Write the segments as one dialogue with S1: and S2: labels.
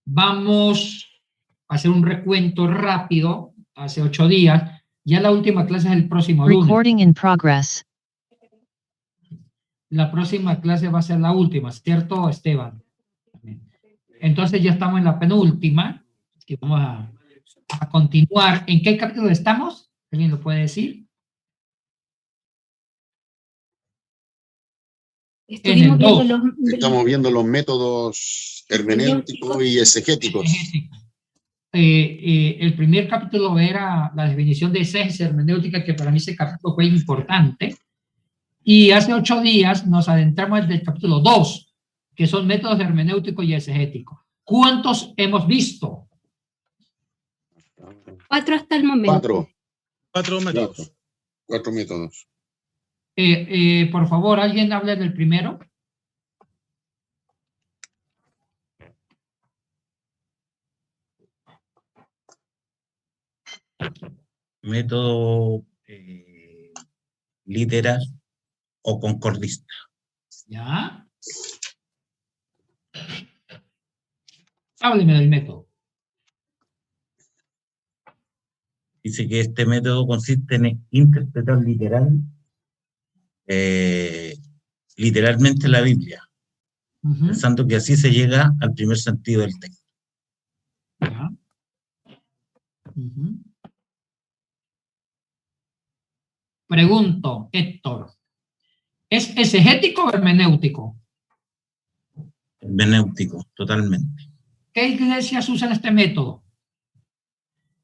S1: Vamos a hacer un recuento rápido, hace 8 días. Ya la última clase es el próximo lunes.
S2: Recording in progress.
S1: La próxima clase va a ser la última, ¿cierto, Esteban? Entonces ya estamos en la penúltima, que vamos a continuar. ¿En qué capítulo estamos? ¿Alguien lo puede decir?
S3: Estuvimos viendo
S4: Estamos viendo los métodos hermenéuticos y exegéticos.
S1: El primer capítulo era la definición de exégesis hermenéutica, que para mí ese capítulo fue importante. Y hace 8 días nos adentramos en el capítulo 2, que son métodos hermenéuticos y exegéticos. ¿Cuántos hemos visto?
S3: 4 hasta el momento.
S4: 4 métodos. 4 métodos.
S1: Por favor, ¿alguien hable del primero?
S5: Método literal o concordista.
S1: ¿Ya? Hábleme del método.
S5: Dice que este método consiste en interpretar literalmente la Biblia, pensando que así se llega al primer sentido del texto.
S1: ¿Ya? Pregunto, Héctor, ¿es exegético o hermenéutico?
S5: Hermenéutico, totalmente.
S1: ¿Qué iglesias usan este método?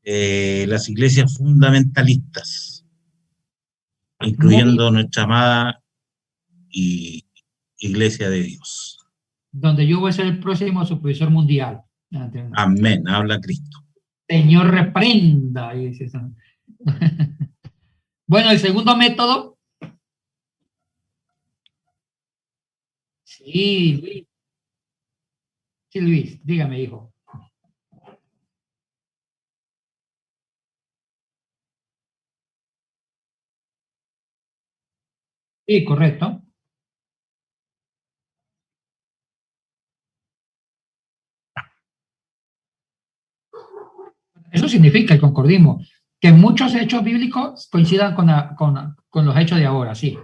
S5: Las iglesias fundamentalistas, incluyendo nuestra amada y Iglesia de Dios.
S1: Donde yo voy a ser el próximo supervisor mundial.
S5: Amén, habla Cristo.
S1: Señor, reprenda. Bueno, el segundo método. Sí, Luis. Sí, Luis, dígame, hijo. Sí, correcto. Eso significa el concordismo, que muchos hechos bíblicos coincidan con los hechos de ahora, sí.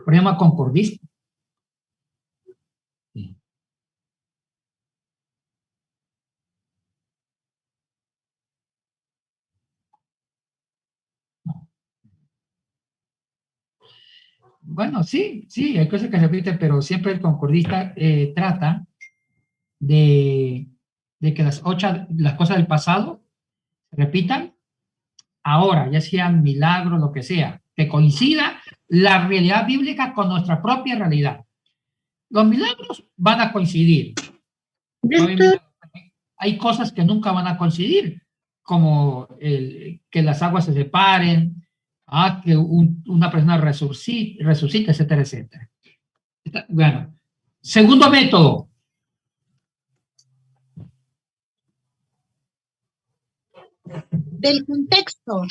S1: Por ejemplo, concordismo. Sí. Bueno, sí, hay cosas que se repiten, pero siempre el concordista trata de que las cosas del pasado se repitan ahora, ya sean milagros, lo que sea, que coincida la realidad bíblica con nuestra propia realidad. Los milagros van a coincidir. Hay cosas que nunca van a coincidir, como que las aguas se separen, que una persona resucite, etcétera, etcétera. Bueno, segundo método.
S6: Del contexto.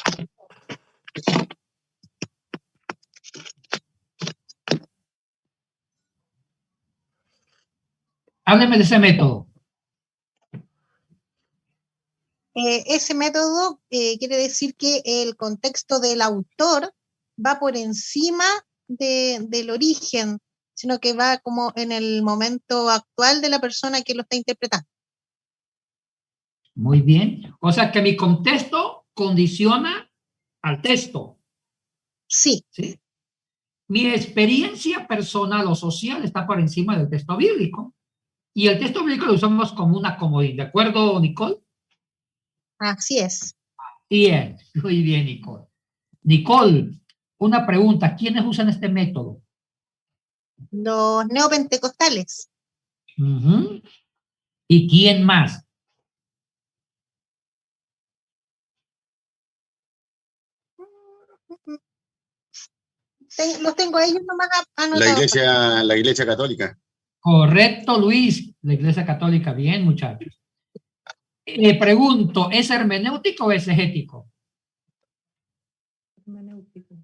S1: Hábleme de ese método.
S6: Ese método quiere decir que el contexto del autor va por encima del origen, sino que va como en el momento actual de la persona que lo está interpretando.
S1: Muy bien. O sea que mi contexto condiciona al texto.
S6: Sí.
S1: ¿Sí? Mi experiencia personal o social está por encima del texto bíblico. Y el texto bíblico lo usamos como una comodín. ¿De acuerdo, Nicole?
S6: Así es.
S1: Bien, muy bien, Nicole. Nicole, una pregunta. ¿Quiénes usan este método?
S6: Los neopentecostales.
S1: ¿Y quién más?
S6: Los tengo a ellos nomás anotados.
S4: La iglesia católica.
S1: Correcto, Luis. La Iglesia Católica. Bien, muchachos. Le pregunto, ¿es hermenéutico o exegético?
S6: Hermenéutico.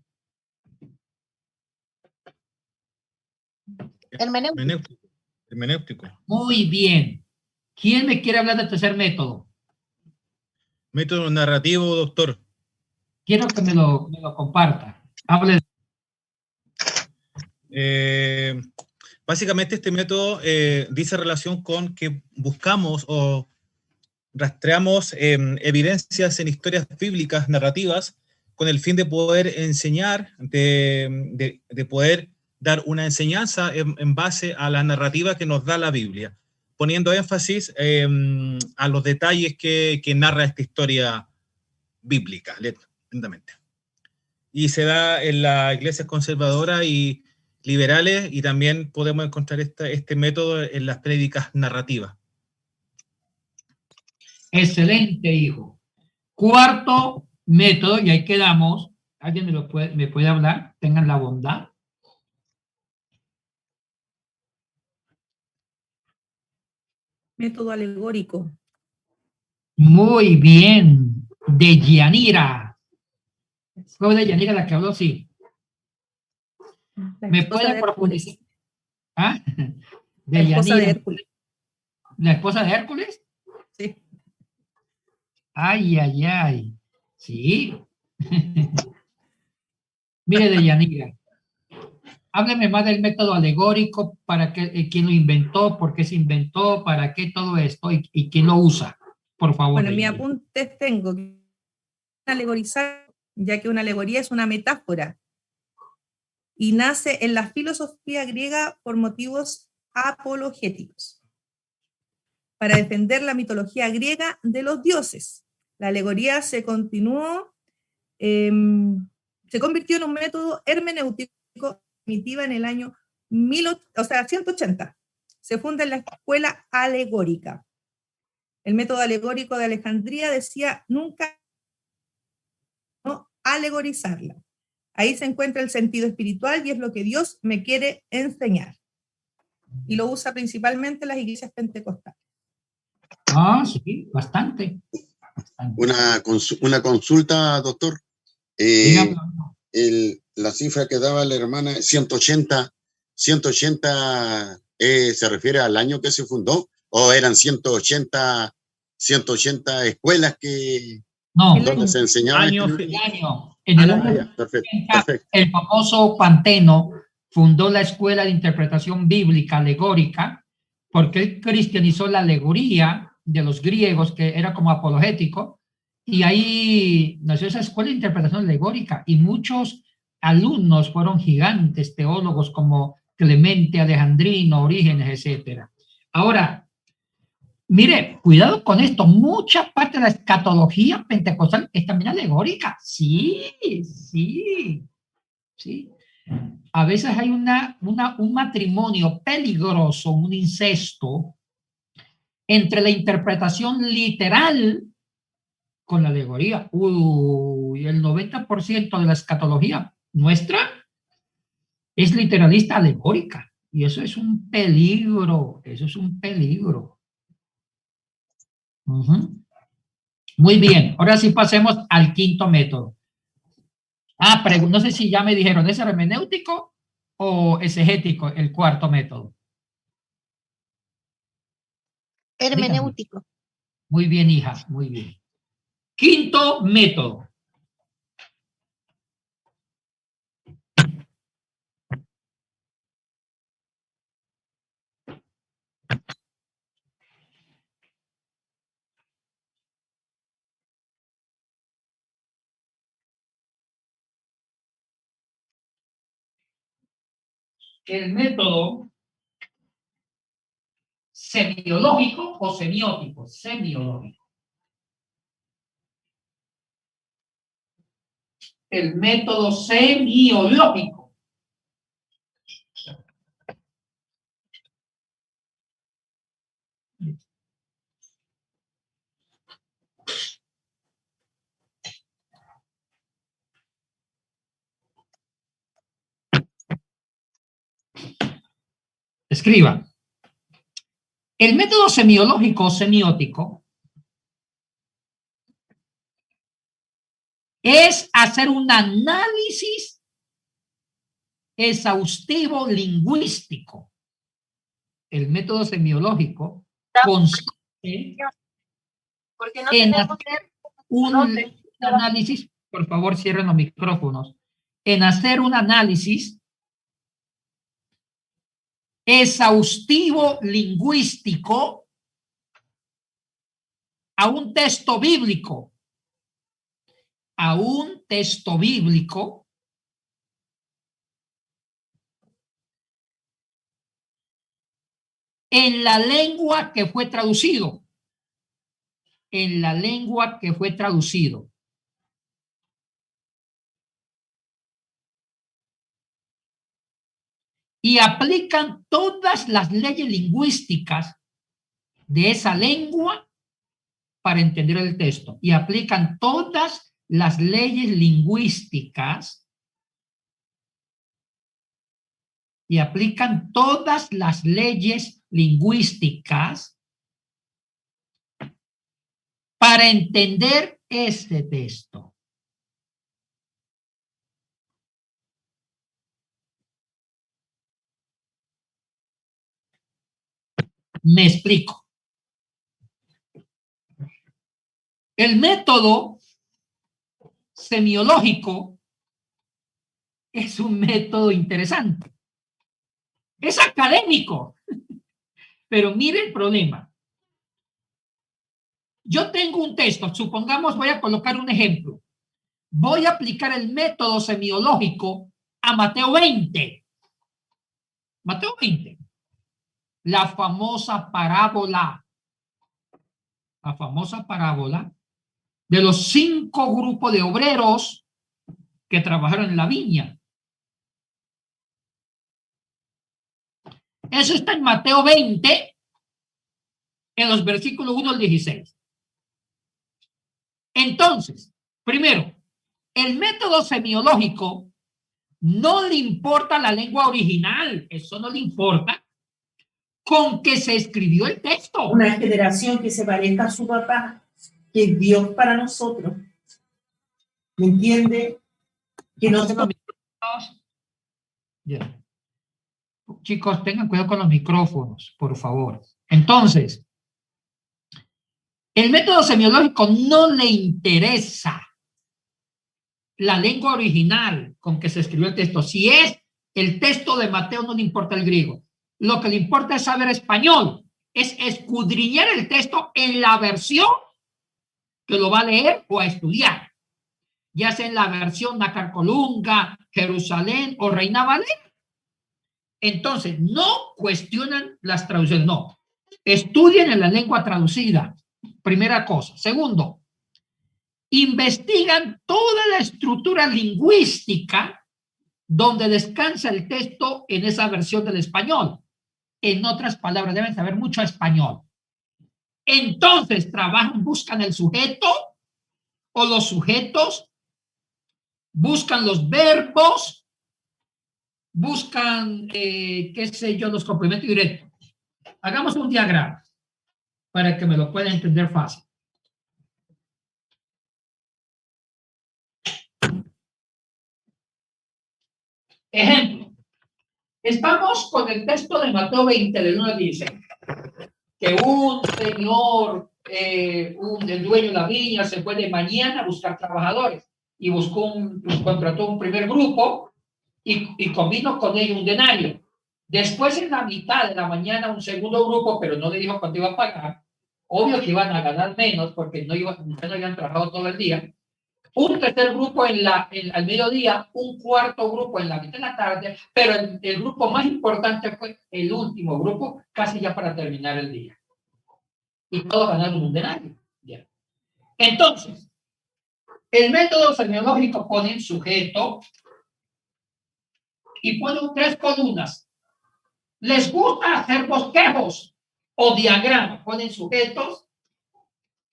S7: Hermenéutico.
S1: Muy bien. ¿Quién me quiere hablar del tercer método?
S5: Método narrativo, doctor.
S1: Quiero que me lo comparta. Hable.
S5: Básicamente este método dice relación con que buscamos o rastreamos evidencias en historias bíblicas narrativas con el fin de poder enseñar, de poder dar una enseñanza en base a la narrativa que nos da la Biblia, poniendo énfasis a los detalles que narra esta historia bíblica, lentamente. Y se da en las iglesias conservadoras y liberales, y también podemos encontrar este método en las prédicas narrativas.
S1: Excelente, hijo. Cuarto método, y ahí quedamos. ¿Alguien me puede hablar? Tengan la bondad.
S2: Método alegórico.
S1: Muy bien. De Yanira. ¿Fue de Yanira la que habló? Sí. ¿Me puede profundizar? ¿Ah?
S2: La esposa de Hércules.
S1: ¿La esposa de Hércules?
S2: Sí.
S1: Ay, ay, ay. Sí. Mire, Deyanira, hábleme más del método alegórico, para qué, quién lo inventó, por qué se inventó, para qué todo esto y quién lo usa. Por favor.
S2: Bueno, en mi apunte tengo que alegorizar, ya que una alegoría es una metáfora y nace en la filosofía griega por motivos apologéticos, para defender la mitología griega de los dioses. La alegoría se convirtió en un método hermenéutico primitiva en el año 180. Se funda en la escuela alegórica. El método alegórico de Alejandría decía nunca no alegorizarla. Ahí se encuentra el sentido espiritual y es lo que Dios me quiere enseñar. Y lo usa principalmente las iglesias pentecostales.
S1: Ah, sí, bastante.
S4: Una consulta, doctor. La cifra que daba la hermana, 180, ¿se refiere al año que se fundó? ¿O eran 180 escuelas donde se enseñaba?
S1: En el año
S4: perfecto.
S1: El famoso Panteno fundó la Escuela de Interpretación Bíblica Alegórica, porque él cristianizó la alegoría de los griegos, que era como apologético, y ahí nació esa Escuela de Interpretación Alegórica, y muchos alumnos fueron gigantes teólogos como Clemente Alejandrino, Orígenes, etcétera. Ahora, mire, cuidado con esto, mucha parte de la escatología pentecostal es también alegórica. Sí. A veces hay un matrimonio peligroso, un incesto, entre la interpretación literal con la alegoría. El 90% de la escatología nuestra es literalista alegórica. Y eso es un peligro, Muy bien, ahora sí pasemos al quinto método. No sé si ya me dijeron, ¿es hermenéutico o exegético el cuarto método?
S6: Hermenéutico.
S1: Dígame. Muy bien, hija, muy bien. Quinto método. El método semiológico o semiótico. Semiológico. El método semiológico. Escriba. El método semiológico o semiótico es hacer un análisis exhaustivo lingüístico. El método semiológico consiste Porque no en hacer un análisis, por favor cierren los micrófonos, en hacer un análisis exhaustivo lingüístico a un texto bíblico, en la lengua que fue traducido. Y aplican todas las leyes lingüísticas de esa lengua para entender el texto. Y aplican todas las leyes lingüísticas para entender este texto. Me explico. El método semiológico es un método interesante. Es académico, pero mire el problema. Yo tengo un texto, supongamos, voy a colocar un ejemplo. Voy a aplicar el método semiológico a Mateo 20. Mateo 20. La famosa parábola de los 5 grupos de obreros que trabajaron en la viña. Eso está en Mateo 20, en los versículos 1 al 16. Entonces, primero, el método semiológico no le importa la lengua original, eso no le importa, con que se escribió el texto.
S7: Una generación que se parezca a su papá, que es Dios para nosotros. ¿Me entiende? Que no se...
S1: Yeah. Chicos, tengan cuidado con los micrófonos, por favor. Entonces, el método semiológico no le interesa la lengua original con que se escribió el texto. Si es el texto de Mateo, no le importa el griego. Lo que le importa es saber español, es escudriñar el texto en la versión que lo va a leer o a estudiar, ya sea en la versión Nacarcolunga, Jerusalén o Reina Valera. Entonces, no cuestionan las traducciones, no. Estudien en la lengua traducida, primera cosa. Segundo, investigan toda la estructura lingüística donde descansa el texto en esa versión del español. En otras palabras, deben saber mucho español. Entonces, buscan el sujeto o los sujetos, buscan los verbos, buscan, qué sé yo, los complementos directos. Hagamos un diagrama para que me lo puedan entender fácil. Ejemplo. Estamos con el texto de Mateo 20, del 1 al 16. Que un señor, el dueño de la viña, se fue de mañana a buscar trabajadores y contrató un primer grupo y convino con ellos un denario. Después, en la mitad de la mañana, un segundo grupo, pero no le dijo cuánto iba a pagar. Obvio que iban a ganar menos porque no habían trabajado todo el día. Un tercer grupo al mediodía, un cuarto grupo en la mitad de la tarde, pero el grupo más importante fue el último grupo, casi ya para terminar el día. Y todos ganaron un denario. Bien. Entonces, el método semiológico pone en sujeto y pone 3 columnas. Les gusta hacer bosquejos o diagramas. Ponen sujetos,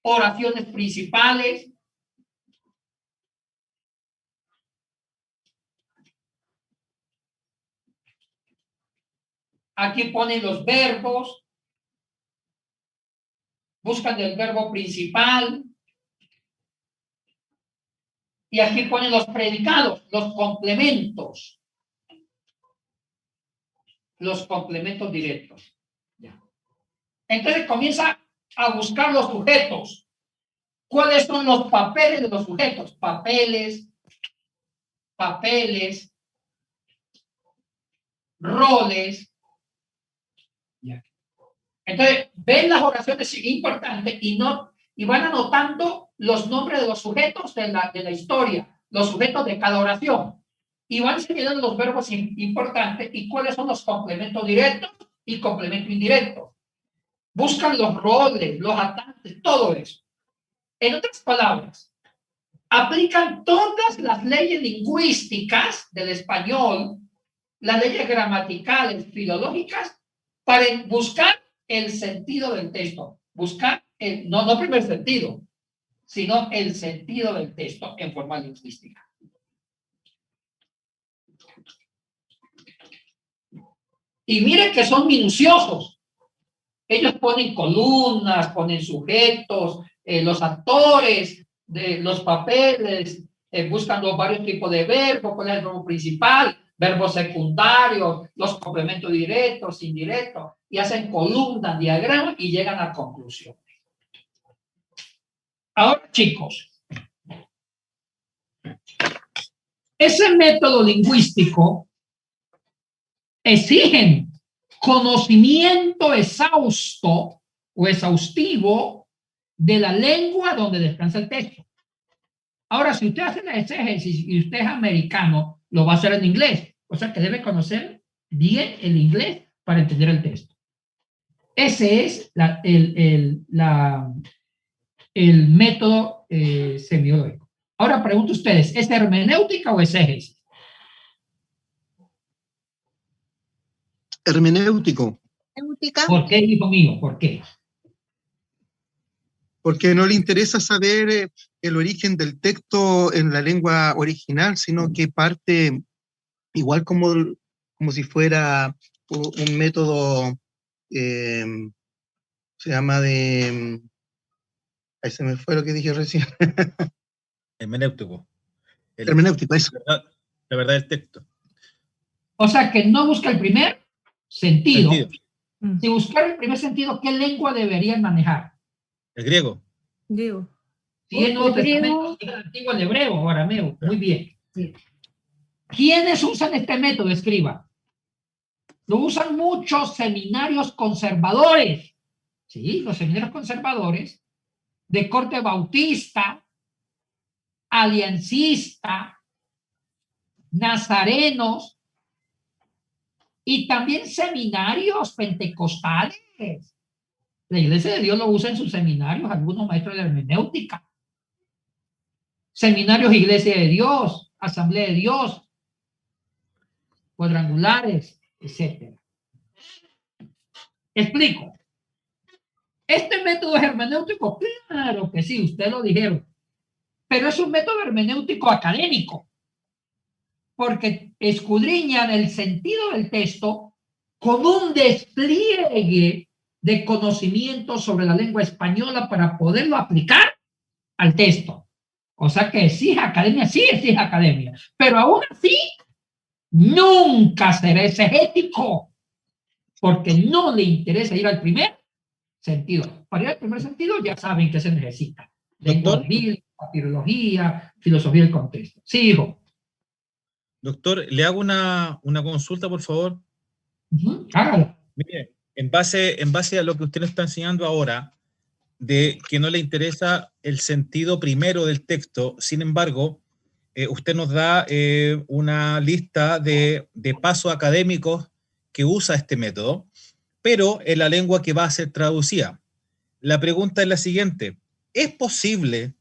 S1: oraciones principales, aquí ponen los verbos, buscan el verbo principal, y aquí ponen los predicados, los complementos directos. Ya. Entonces comienza a buscar los sujetos. ¿Cuáles son los papeles de los sujetos? Papeles, roles. Ya. Entonces, ven las oraciones importantes y van anotando los nombres de los sujetos de la historia, los sujetos de cada oración. Y van señalando los verbos importantes y cuáles son los complementos directos y complementos indirectos. Buscan los roles, los atantes, todo eso. En otras palabras, aplican todas las leyes lingüísticas del español, las leyes gramaticales, filológicas, para buscar el sentido del texto. Buscar, no primer sentido, sino el sentido del texto en forma lingüística. Y miren que son minuciosos. Ellos ponen columnas, ponen sujetos, los actores, los papeles, buscan los varios tipos de verbos, cuál es el verbo principal, verbos secundarios, los complementos directos, indirectos, y hacen columnas, diagramas y llegan a conclusiones. Ahora, chicos, ese método lingüístico exige conocimiento exhausto o exhaustivo de la lengua donde descansa el texto. Ahora, si usted hace la exégesis y usted es americano, lo va a hacer en inglés. O sea que debe conocer bien el inglés para entender el texto. Ese es el método semiológico. Ahora pregunto a ustedes, ¿es hermenéutica o exégesis?
S8: Hermenéutico.
S1: ¿Por qué, hijo mío? ¿Por qué?
S8: Porque no le interesa saber el origen del texto en la lengua original, sino que parte igual como si fuera un método, se llama de... ahí se me fue lo que dije recién.
S5: Hermenéutico.
S8: Hermenéutico, eso.
S5: La verdad del texto.
S1: O sea que no busca el primer sentido. Si buscar el primer sentido, ¿qué lengua deberían manejar?
S5: El griego.
S2: Griego.
S1: Sí, el Nuevo Testamento, el antiguo, el hebreo o arameo. Muy bien. Sí. ¿Quiénes usan este método? Escriba. Lo usan muchos seminarios conservadores. Sí, los seminarios conservadores de corte bautista, aliancista, nazarenos y también seminarios pentecostales. La Iglesia de Dios lo usa en sus seminarios, algunos maestros de hermenéutica. Seminarios Iglesia de Dios, Asamblea de Dios, cuadrangulares, etc. Explico. ¿Este método es hermenéutico? Claro que sí, ustedes lo dijeron. Pero es un método hermenéutico académico, porque escudriñan el sentido del texto con un despliegue de conocimiento sobre la lengua española para poderlo aplicar al texto. O sea que exige academia, sí exige academia, pero aún así nunca será exegético, porque no le interesa ir al primer sentido. Para ir al primer sentido ya saben que se necesita. Lengua bíblica, filología, filosofía del contexto. Sí, hijo.
S5: Doctor, le hago una consulta, por favor.
S1: Hágalo.
S5: Mire, en base a lo que usted nos está enseñando ahora, de que no le interesa el sentido primero del texto, sin embargo, usted nos da una lista de pasos académicos que usa este método, pero en la lengua que va a ser traducida. La pregunta es la siguiente: ¿es posible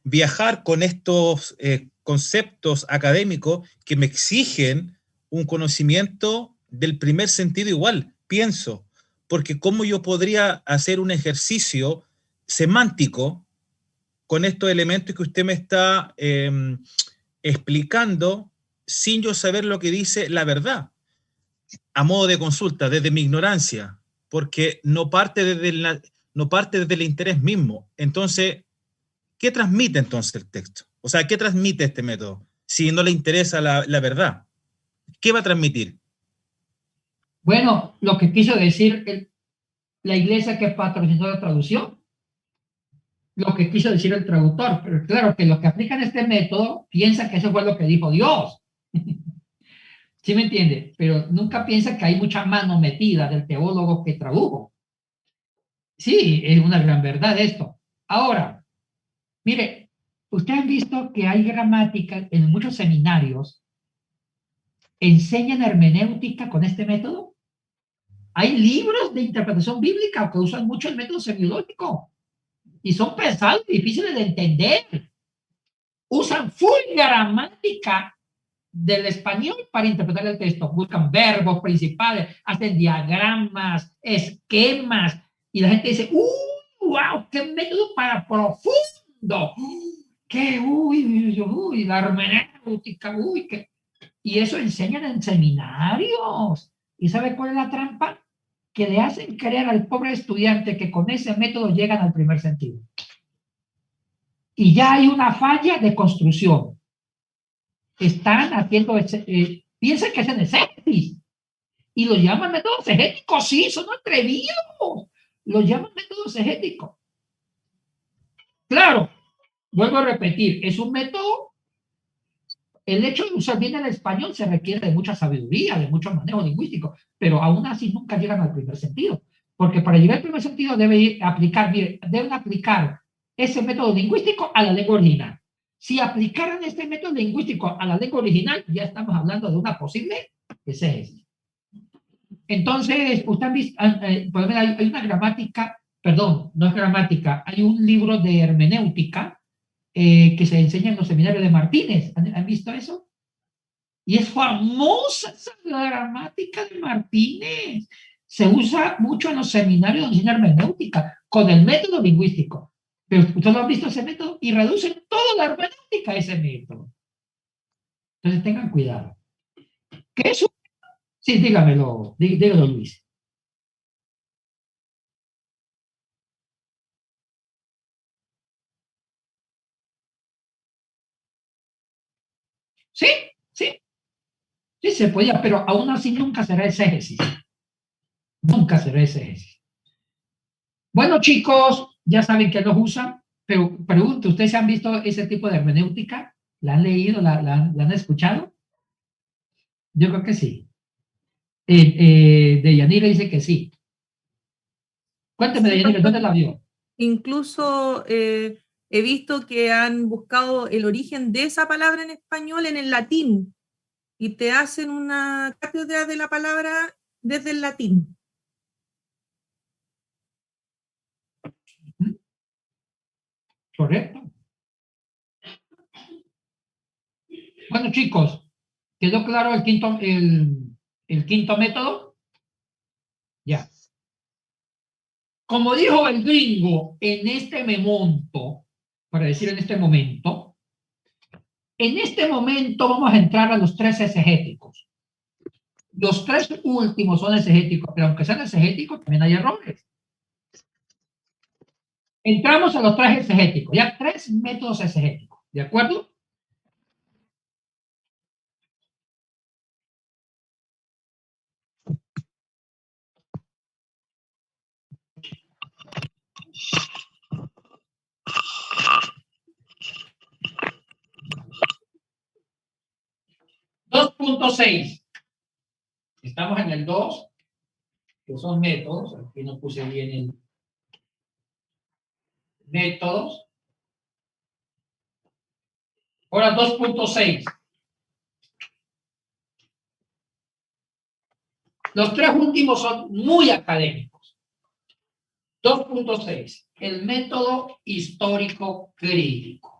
S5: viajar con estos conceptos académicos que me exigen un conocimiento del primer sentido igual? Pienso, porque ¿cómo yo podría hacer un ejercicio semántico con estos elementos que usted me está explicando sin yo saber lo que dice la verdad? A modo de consulta, desde mi ignorancia, porque no parte desde el interés mismo. Entonces, ¿qué transmite entonces el texto? O sea, ¿qué transmite este método? Si no le interesa la verdad, ¿qué va a transmitir?
S1: Bueno, lo que quiso decir la iglesia que patrocinó la traducción, lo que quiso decir el traductor, pero claro que los que aplican este método piensan que eso fue lo que dijo Dios. ¿Sí me entiende? Pero nunca piensan que hay mucha mano metida del teólogo que tradujo. Sí, es una gran verdad esto. Ahora, mire, ustedes han visto que hay gramática en muchos seminarios, enseñan hermenéutica con este método. Hay libros de interpretación bíblica que usan mucho el método semiológico y son pesados y difíciles de entender. Usan full gramática del español para interpretar el texto. Buscan verbos principales, hacen diagramas, esquemas, y la gente dice, ¡wow! ¡Qué método para profundo! ¡Qué, la hermenéutica! ¡Uy, qué! Y eso enseñan en seminarios. ¿Y sabe cuál es la trampa? Que le hacen creer al pobre estudiante que con ese método llegan al primer sentido. Y ya hay una falla de construcción. Están haciendo, piensan que hacen exégesis y lo llaman método exegético. Sí, son atrevidos. Lo llaman método exegético. Claro, vuelvo a repetir, es un método. El hecho de usar bien el español se requiere de mucha sabiduría, de mucho manejo lingüístico, pero aún así nunca llegan al primer sentido, porque para llegar al primer sentido deben aplicar ese método lingüístico a la lengua original. Si aplicaran este método lingüístico a la lengua original, ya estamos hablando de una posible exégesis. Entonces, usted han visto, hay una gramática, perdón, no es gramática, hay un libro de hermenéutica que se enseña en los seminarios de Martínez. ¿Han visto eso? Y es famosa la gramática de Martínez. Se usa mucho en los seminarios de hermenéutica con el método lingüístico. Pero ustedes lo han visto ese método y reducen toda la hermenéutica a ese método. Entonces tengan cuidado. ¿Qué es? Sí, dígamelo, dígalo, Luis. Sí, sí, sí se podía, pero aún así nunca será exégesis. Nunca será exégesis. Bueno, chicos, ya saben que los usan, pero pregunto, ¿ustedes han visto ese tipo de hermenéutica? ¿La han leído? ¿La han escuchado? Yo creo que sí. Deyanira dice que sí. Cuéntame, sí, Deyanira, ¿dónde la vio?
S2: Incluso he visto que han buscado el origen de esa palabra en español en el latín y te hacen una cátedra de la palabra desde el latín.
S1: Correcto. Bueno, chicos, ¿quedó claro el quinto método? Ya. Como dijo el gringo, en este momento, para decir en este momento vamos a entrar a los tres exegéticos. Los tres últimos son exegéticos, pero aunque sean exegéticos, también hay errores. Entramos a los tres exegéticos, ya tres métodos exegéticos, ¿de acuerdo? .6. Estamos en el 2, que son métodos. Aquí no puse bien el métodos. Ahora 2.6. Los tres últimos son muy académicos. 2.6. El método histórico crítico.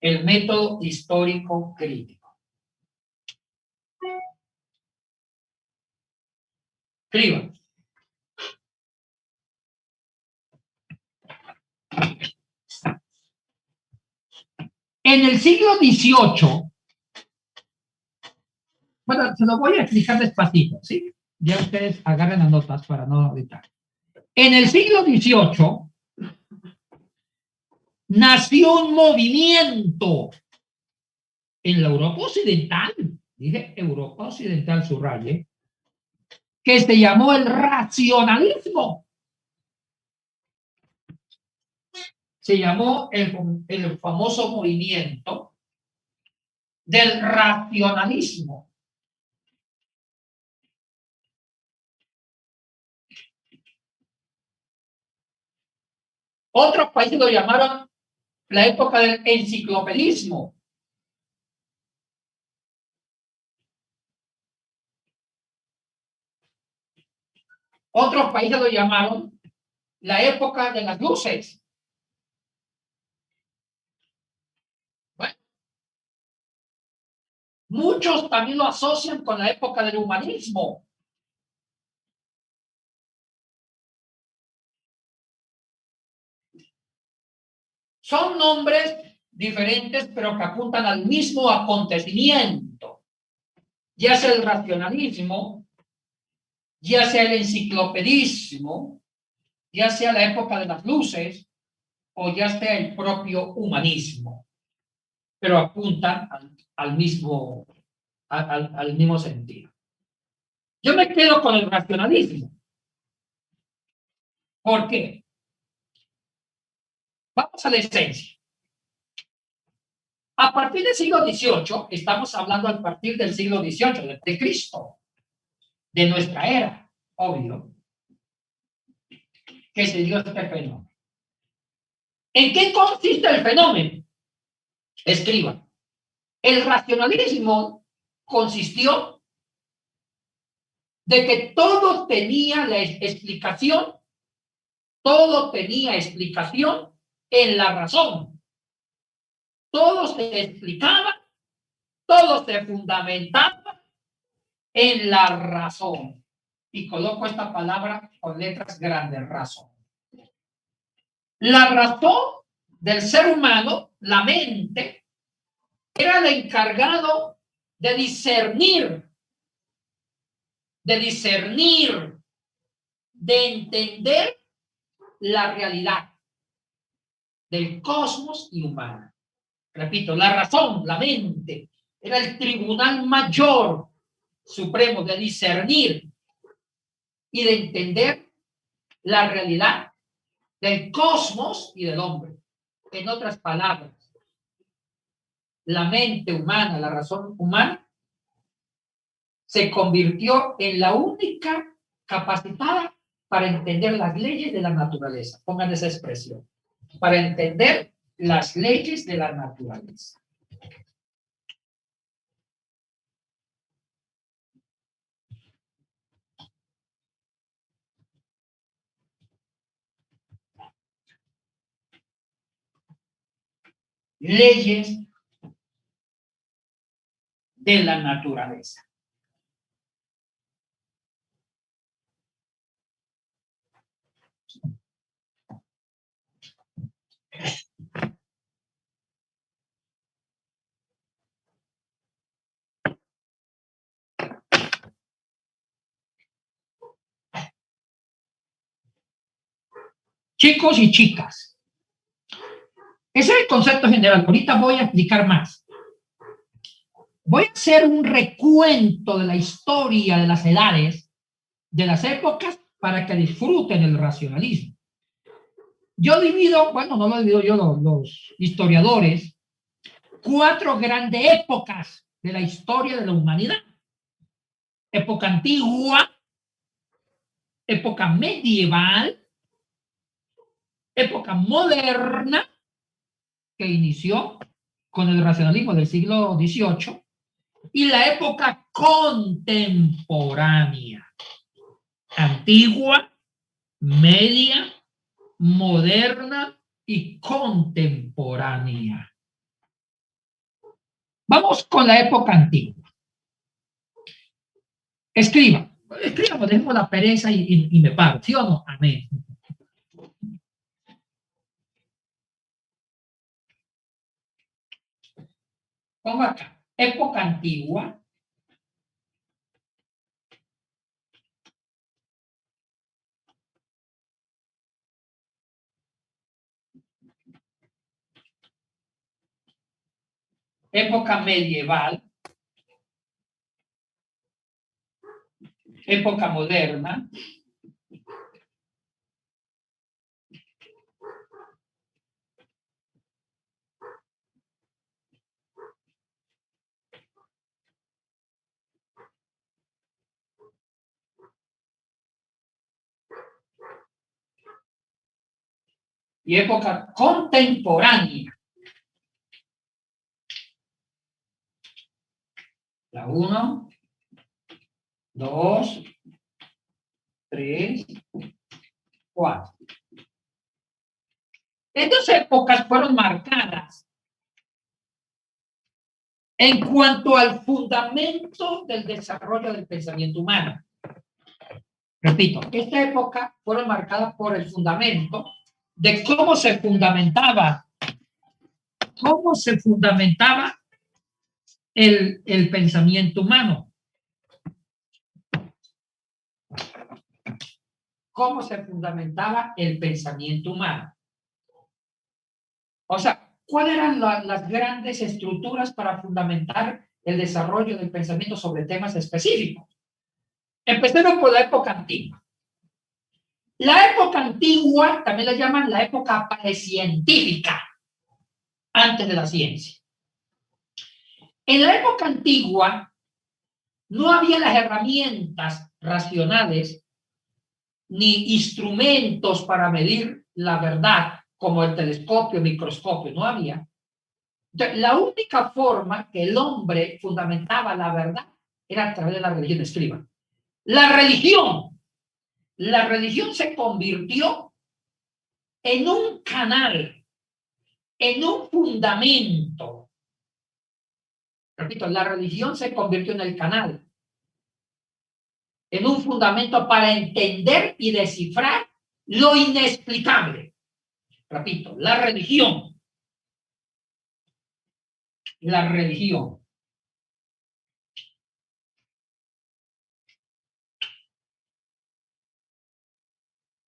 S1: El método histórico crítico. Escriban. En el siglo XVIII, bueno, se lo voy a explicar despacito, ¿sí? Ya ustedes agarren las notas para no ahorita. En el siglo XVIII nació un movimiento en la Europa occidental, dije Europa occidental, subraye, que se llamó el racionalismo. Se llamó el famoso movimiento del racionalismo. Otros países lo llamaron la época del enciclopedismo. Otros países lo llamaron la época de las luces. Bueno, muchos también lo asocian con la época del humanismo. Son nombres diferentes, pero que apuntan al mismo acontecimiento, ya sea el racionalismo, ya sea el enciclopedismo, ya sea la época de las luces, o ya sea el propio humanismo, pero apuntan al mismo sentido. Yo me quedo con el racionalismo. ¿Por qué? Vamos a la esencia. A partir del siglo XVIII, estamos hablando a partir del siglo XVIII, de Cristo, de nuestra era, obvio, que se dio este fenómeno. ¿En qué consiste el fenómeno? Escriban. El racionalismo consistió de que todo tenía explicación en la razón. Todo se explicaba, todo se fundamentaba en la razón. Y coloco esta palabra con letras grandes, razón. La razón del ser humano, la mente, era el encargado de discernir, de entender la realidad del cosmos y humano. Repito, la razón, la mente, era el tribunal mayor supremo de discernir y de entender la realidad del cosmos y del hombre. En otras palabras, la mente humana, la razón humana, se convirtió en la única capacitada para entender las leyes de la naturaleza. Pongan esa expresión. Para entender las leyes de la naturaleza. Leyes de la naturaleza. Chicos y chicas, ese es el concepto general. Ahorita voy a explicar más. Voy a hacer un recuento de la historia de las edades, de las épocas, para que disfruten el racionalismo. Yo divido, bueno, no lo divido yo, los historiadores, 4 grandes épocas de la historia de la humanidad. Época antigua, época medieval, época moderna, que inició con el racionalismo del siglo XVIII, y la época contemporánea, antigua, media, moderna y contemporánea. Vamos con la época antigua. Escriban, dejemos la pereza y me paro, ¿sí o no? Amén. Pongo acá, época antigua. época medieval, época moderna, y época contemporánea. La 1, 2, 3, 4. Estas épocas fueron marcadas en cuanto al fundamento del desarrollo del pensamiento humano. Repito, esta época fueron marcadas por el fundamento de cómo se fundamentaba el pensamiento humano. Cómo se fundamentaba el pensamiento humano. O sea, ¿cuáles eran las grandes estructuras para fundamentar el desarrollo del pensamiento sobre temas específicos? Empecemos por la época antigua. La época antigua también la llaman la época precientífica, antes de la ciencia. En la época antigua no había las herramientas racionales ni instrumentos para medir la verdad, como el telescopio, microscopio, no había. Entonces, la única forma que el hombre fundamentaba la verdad era a través de la religión escriba. La religión se convirtió en un canal, en un fundamento. Repito, la religión se convirtió en el canal, en un fundamento para entender y descifrar lo inexplicable. Repito, la religión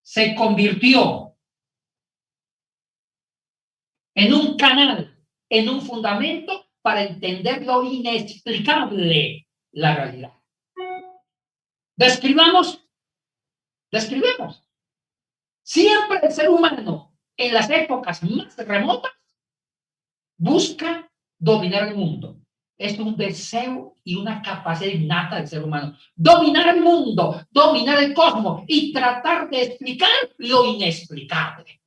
S1: se convirtió en un canal, en un fundamento para entender lo inexplicable, la realidad. Describamos. Siempre el ser humano, en las épocas más remotas, busca dominar el mundo. Es un deseo y una capacidad innata del ser humano. Dominar el mundo, dominar el cosmos y tratar de explicar lo inexplicable.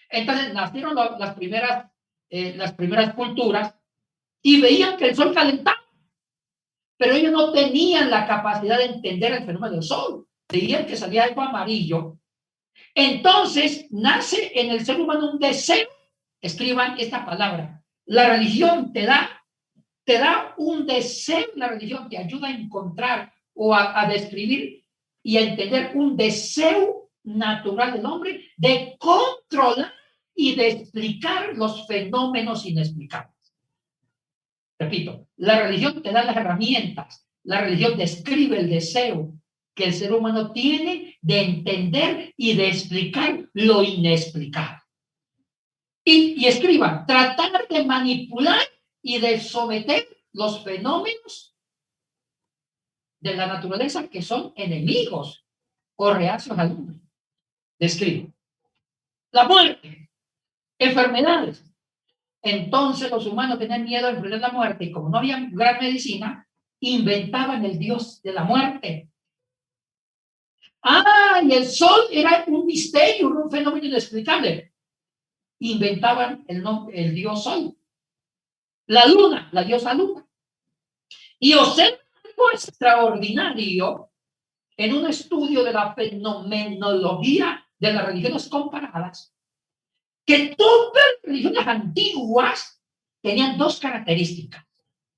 S1: Entonces nacieron las primeras culturas y veían que el sol calentaba, pero ellos no tenían la capacidad de entender el fenómeno del sol. Veían que salía algo amarillo. Entonces nace en el ser humano un deseo. Escriban esta palabra. La religión te da un deseo. La religión te ayuda a encontrar o a describir y a entender un deseo natural del hombre de controlar y de explicar los fenómenos inexplicables. Repito, la religión te da las herramientas. La religión describe el deseo que el ser humano tiene de entender y de explicar lo inexplicable. Y escriban, tratar de manipular y de someter los fenómenos de la naturaleza que son enemigos o reacios al hombre. Describo. La muerte, enfermedades. Entonces los humanos tenían miedo de enfrentar la muerte y como no había gran medicina, inventaban el dios de la muerte. Y el sol era un misterio, un fenómeno inexplicable. Inventaban el dios sol. La luna, la diosa luna. Y observan algo extraordinario en un estudio de la fenomenología de las religiones comparadas, que todas las religiones antiguas tenían dos características.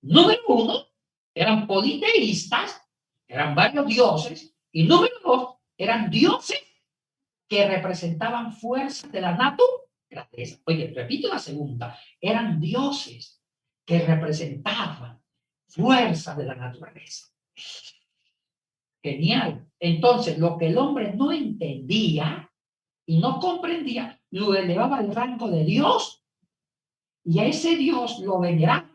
S1: Número uno, eran politeístas, eran varios dioses, y número dos, eran dioses que representaban fuerzas de la naturaleza. Oye, repito la segunda, eran dioses que representaban fuerzas de la naturaleza. Genial. Entonces, lo que el hombre no entendía y no comprendía, lo elevaba al rango de Dios y a ese Dios lo veneraba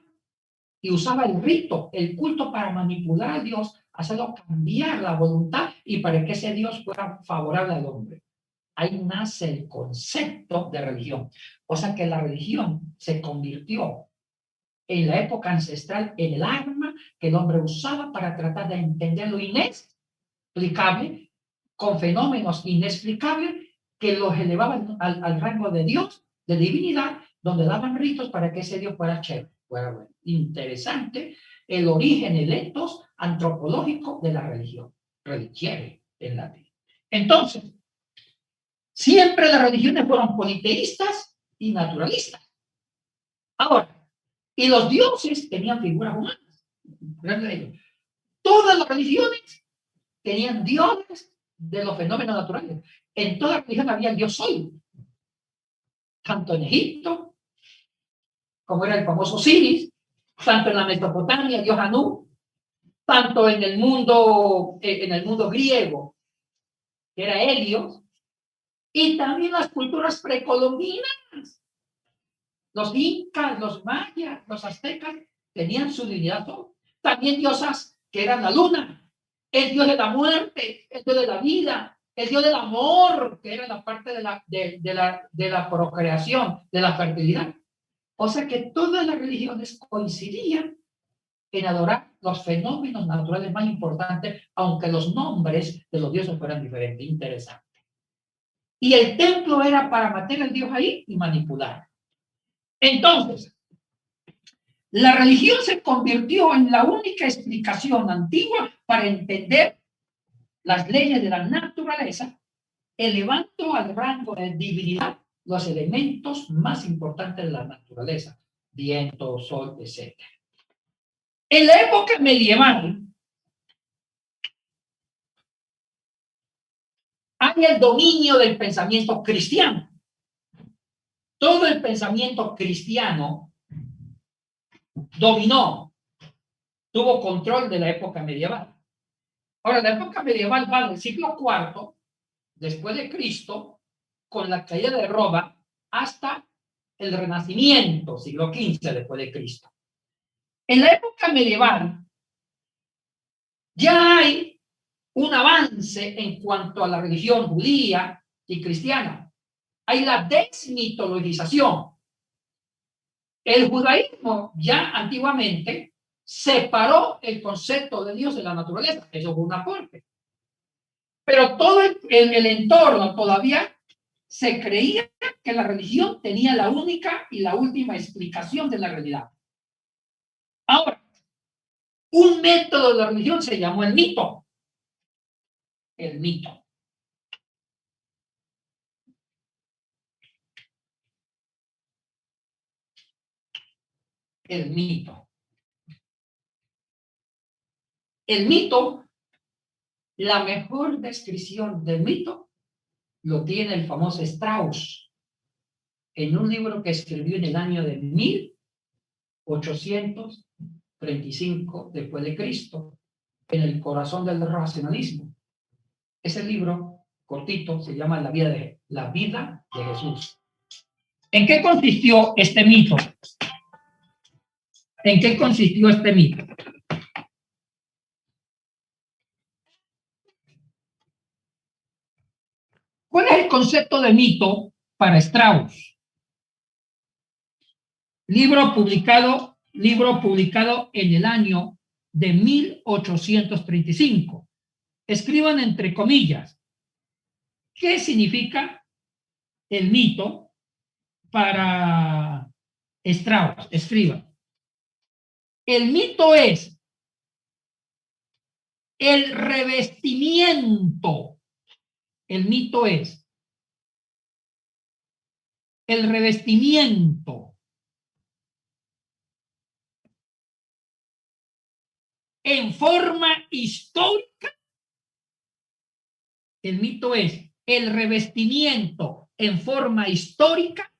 S1: y usaba el rito, el culto para manipular a Dios, hacerlo cambiar la voluntad y para que ese Dios fuera favorable al hombre. Ahí nace el concepto de religión. O sea que la religión se convirtió en la época ancestral en el arma que el hombre usaba para tratar de entender lo inexplicable con fenómenos inexplicables que los elevaban al rango de Dios, de divinidad, donde daban ritos para que ese Dios fuera chévere, fuera bueno. Interesante el origen, el etos antropológico de la religión, religiere en latín. Entonces, siempre las religiones fueron politeístas y naturalistas. Ahora, y los dioses tenían figuras humanas. Todas las religiones tenían dioses de los fenómenos naturales. En toda religión había el dios Sol. Tanto en Egipto, como era el famoso Osiris, tanto en la Mesopotamia, dios Anu, tanto en el mundo griego, que era Helios, y también las culturas precolombinas. Los incas, los mayas, los aztecas tenían su divinidad. También diosas que eran la luna, el dios de la muerte, el dios de la vida, el dios del amor, que era la parte de la procreación, de la fertilidad. O sea que todas las religiones coincidían en adorar los fenómenos naturales más importantes, aunque los nombres de los dioses fueran diferentes. Interesante. Y el templo era para meter al dios ahí y manipular. Entonces, la religión se convirtió en la única explicación antigua para entender las leyes de la naturaleza, elevando al rango de divinidad los elementos más importantes de la naturaleza, viento, sol, etc. En la época medieval, hay el dominio del pensamiento cristiano. Todo el pensamiento cristiano dominó, tuvo control de la época medieval. Ahora, la época medieval va del siglo IV, después de Cristo, con la caída de Roma, hasta el Renacimiento, siglo XV después de Cristo. En la época medieval ya hay un avance en cuanto a la religión judía y cristiana. Hay la desmitologización. El judaísmo ya antiguamente separó el concepto de Dios de la naturaleza. Eso fue un aporte. Pero todo el entorno todavía se creía que la religión tenía la única y la última explicación de la realidad. Ahora, un método de la religión se llamó el mito. El mito. El mito. El mito, la mejor descripción del mito lo tiene el famoso Strauss en un libro que escribió en el año de 1835 después de Cristo, en el corazón del racionalismo. Ese libro cortito se llama La vida de Jesús. ¿En qué consistió este mito? ¿En qué consistió este mito? ¿Cuál es el concepto de mito para Strauss? Libro publicado en el año de 1835. Escriban entre comillas. ¿Qué significa el mito para Strauss? Escriban. El mito es el revestimiento. El mito es el revestimiento en forma histórica. El mito es el revestimiento en forma histórica.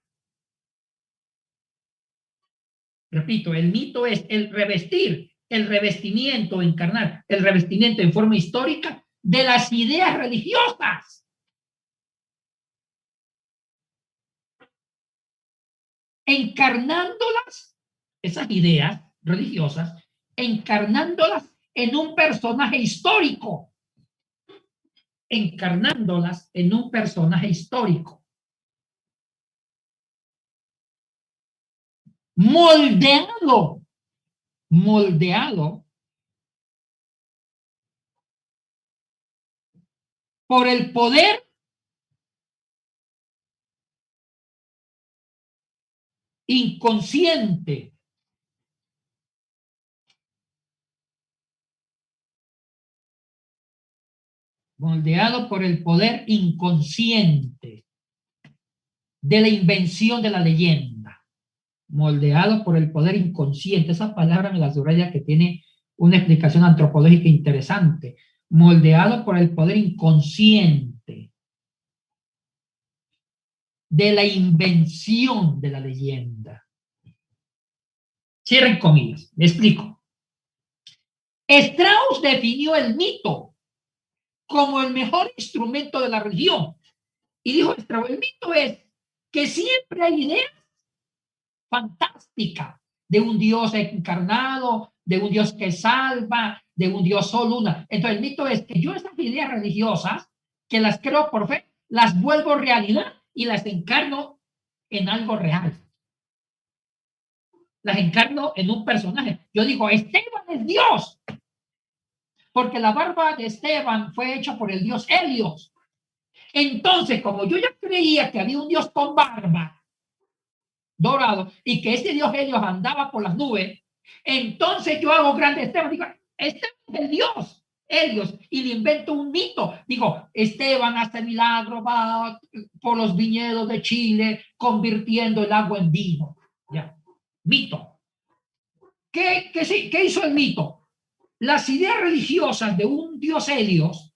S1: Repito, el mito es el revestir, el revestimiento, encarnar, el revestimiento en forma histórica de las ideas religiosas. Encarnándolas, esas ideas religiosas, encarnándolas en un personaje histórico. Encarnándolas en un personaje histórico. Moldeado por el poder inconsciente moldeado por el poder inconsciente de la invención de la leyenda, moldeado por el poder inconsciente. Esa palabra me la subraya, que tiene una explicación antropológica interesante. Moldeado por el poder inconsciente de la invención de la leyenda. Cierren comillas, me explico. Strauss definió el mito como el mejor instrumento de la religión. Y dijo Strauss, el mito es que siempre hay ideas fantásticas de un Dios encarnado, de un Dios que salva, de un Dios solo una. Entonces el mito es que yo esas ideas religiosas, que las creo por fe, las vuelvo realidad y las encarno en algo real. Las encarno en un personaje. Yo digo, Esteban es Dios, porque la barba de Esteban fue hecha por el dios Helios. Entonces, como yo ya creía que había un Dios con barba dorado y que ese Dios Helios andaba por las nubes, entonces yo hago grande Esteban. Digo, Esteban es el Dios Helios, y le invento un mito. Digo, Esteban hace milagro, va por los viñedos de Chile convirtiendo el agua en vino. Ya, mito. ¿Qué hizo el mito? Las ideas religiosas de un Dios Helios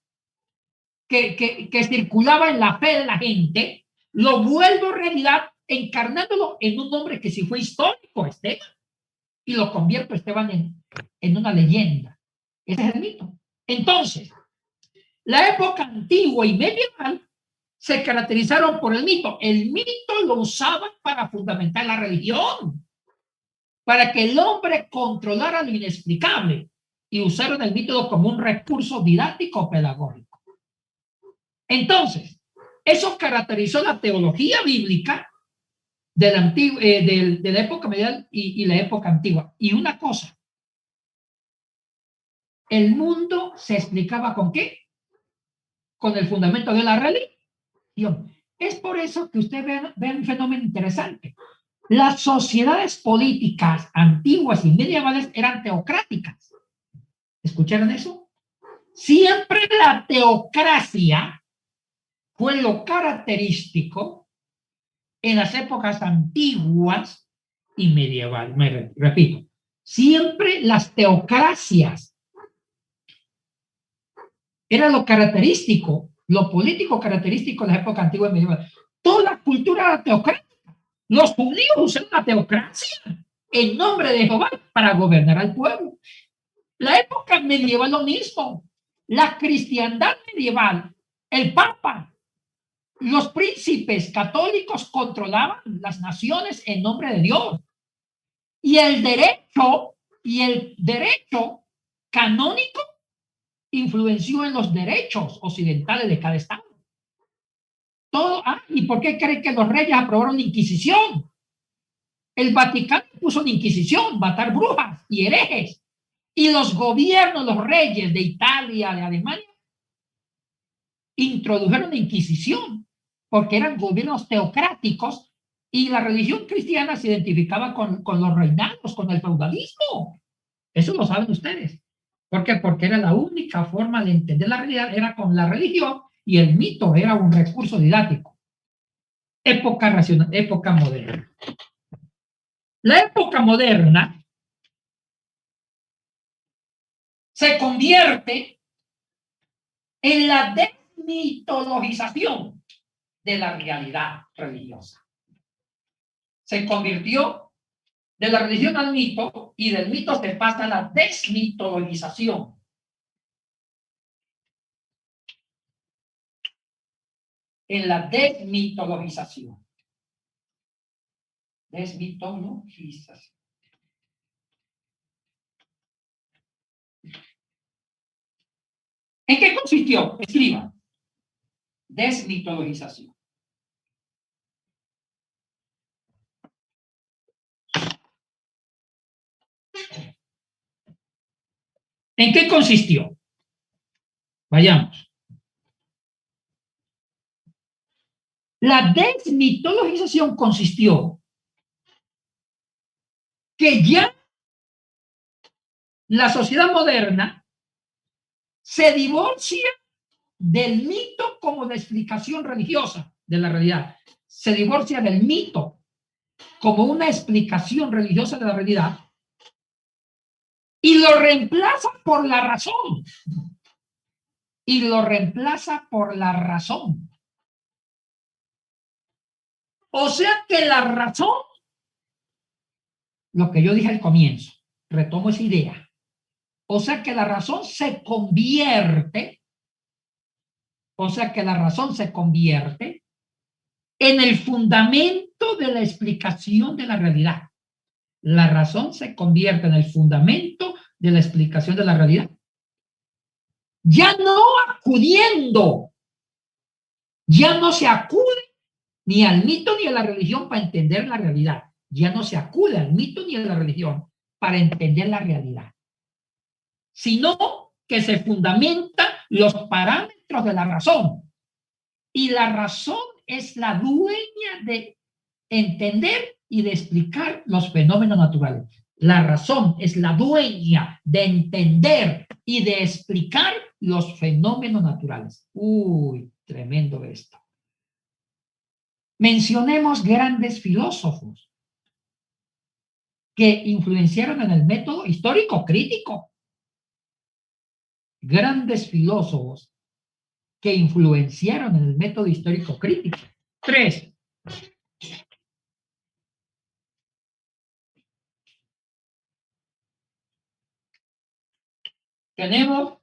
S1: que circulaba en la fe de la gente, lo vuelvo realidad encarnándolo en un hombre que sí fue histórico, Esteban, y lo convierto, Esteban, en una leyenda. Ese es el mito. Entonces, la época antigua y medieval se caracterizaron por el mito. El mito lo usaban para fundamentar la religión, para que el hombre controlara lo inexplicable, y usaron el mito como un recurso didáctico pedagógico. Entonces, eso caracterizó la teología bíblica de la época medieval y la época antigua. Y una cosa, el mundo se explicaba ¿con qué? Con el fundamento de la religión. Es por eso que usted ve un fenómeno interesante. Las sociedades políticas antiguas y medievales eran teocráticas. ¿Escucharon eso? Siempre la teocracia fue lo característico en las épocas antiguas y medievales. Me repito, siempre las teocracias era lo característico, lo político característico de la época antigua y medieval. Toda la cultura era teocrática. Los judíos usaron la teocracia en nombre de Jehová para gobernar al pueblo. La época medieval lo mismo. La cristiandad medieval, el Papa, los príncipes católicos controlaban las naciones en nombre de Dios. Y el derecho canónico influenció en los derechos occidentales de cada estado. ¿Y por qué creen que los reyes aprobaron la Inquisición? El Vaticano puso la Inquisición, matar brujas y herejes. Y los gobiernos, los reyes de Italia, de Alemania, introdujeron la Inquisición, porque eran gobiernos teocráticos, y la religión cristiana se identificaba con los reinados, con el feudalismo. Eso lo saben ustedes. ¿Por qué? Porque era la única forma de entender la realidad, era con la religión, y el mito era un recurso didáctico. Época moderna. La época moderna se convierte en la desmitologización de la realidad religiosa. Se convirtió de la religión al mito, y del mito se pasa a la desmitologización. En la desmitologización. Desmitologización. ¿En qué consistió? Escriba. Desmitologización. ¿En qué consistió? Vayamos. La desmitologización consistió que ya la sociedad moderna se divorcia del mito como de explicación religiosa de la realidad. Se divorcia del mito como una explicación religiosa de la realidad y lo reemplaza por la razón. Y lo reemplaza por la razón. O sea que la razón, lo que yo dije al comienzo, retomo esa idea. O sea que la razón se convierte, en el fundamento de la explicación de la realidad. La razón se convierte en el fundamento de la explicación de la realidad. Ya no acudiendo, ya no se acude ni al mito ni a la religión para entender la realidad. Ya no se acude al mito ni a la religión para entender la realidad, sino que se fundamenta los parámetros de la razón. Y la razón es la dueña de entender y de explicar los fenómenos naturales. La razón es la dueña de entender y de explicar los fenómenos naturales. Uy, tremendo esto. Mencionemos grandes filósofos que influenciaron en el método histórico crítico. Grandes filósofos que influenciaron en el método histórico crítico. 3. Tenemos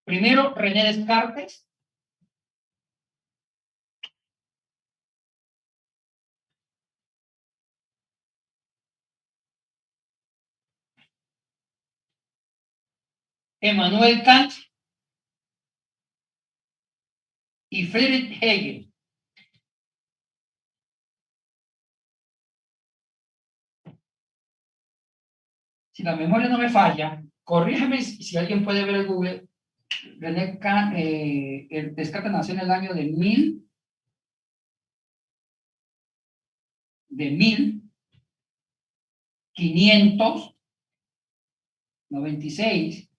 S1: primero René Descartes. Emmanuel Kant y Friedrich Hegel. Si la memoria no me falla, corrígeme si alguien puede ver el Google. René Kant, Descartes nació en el año de 1596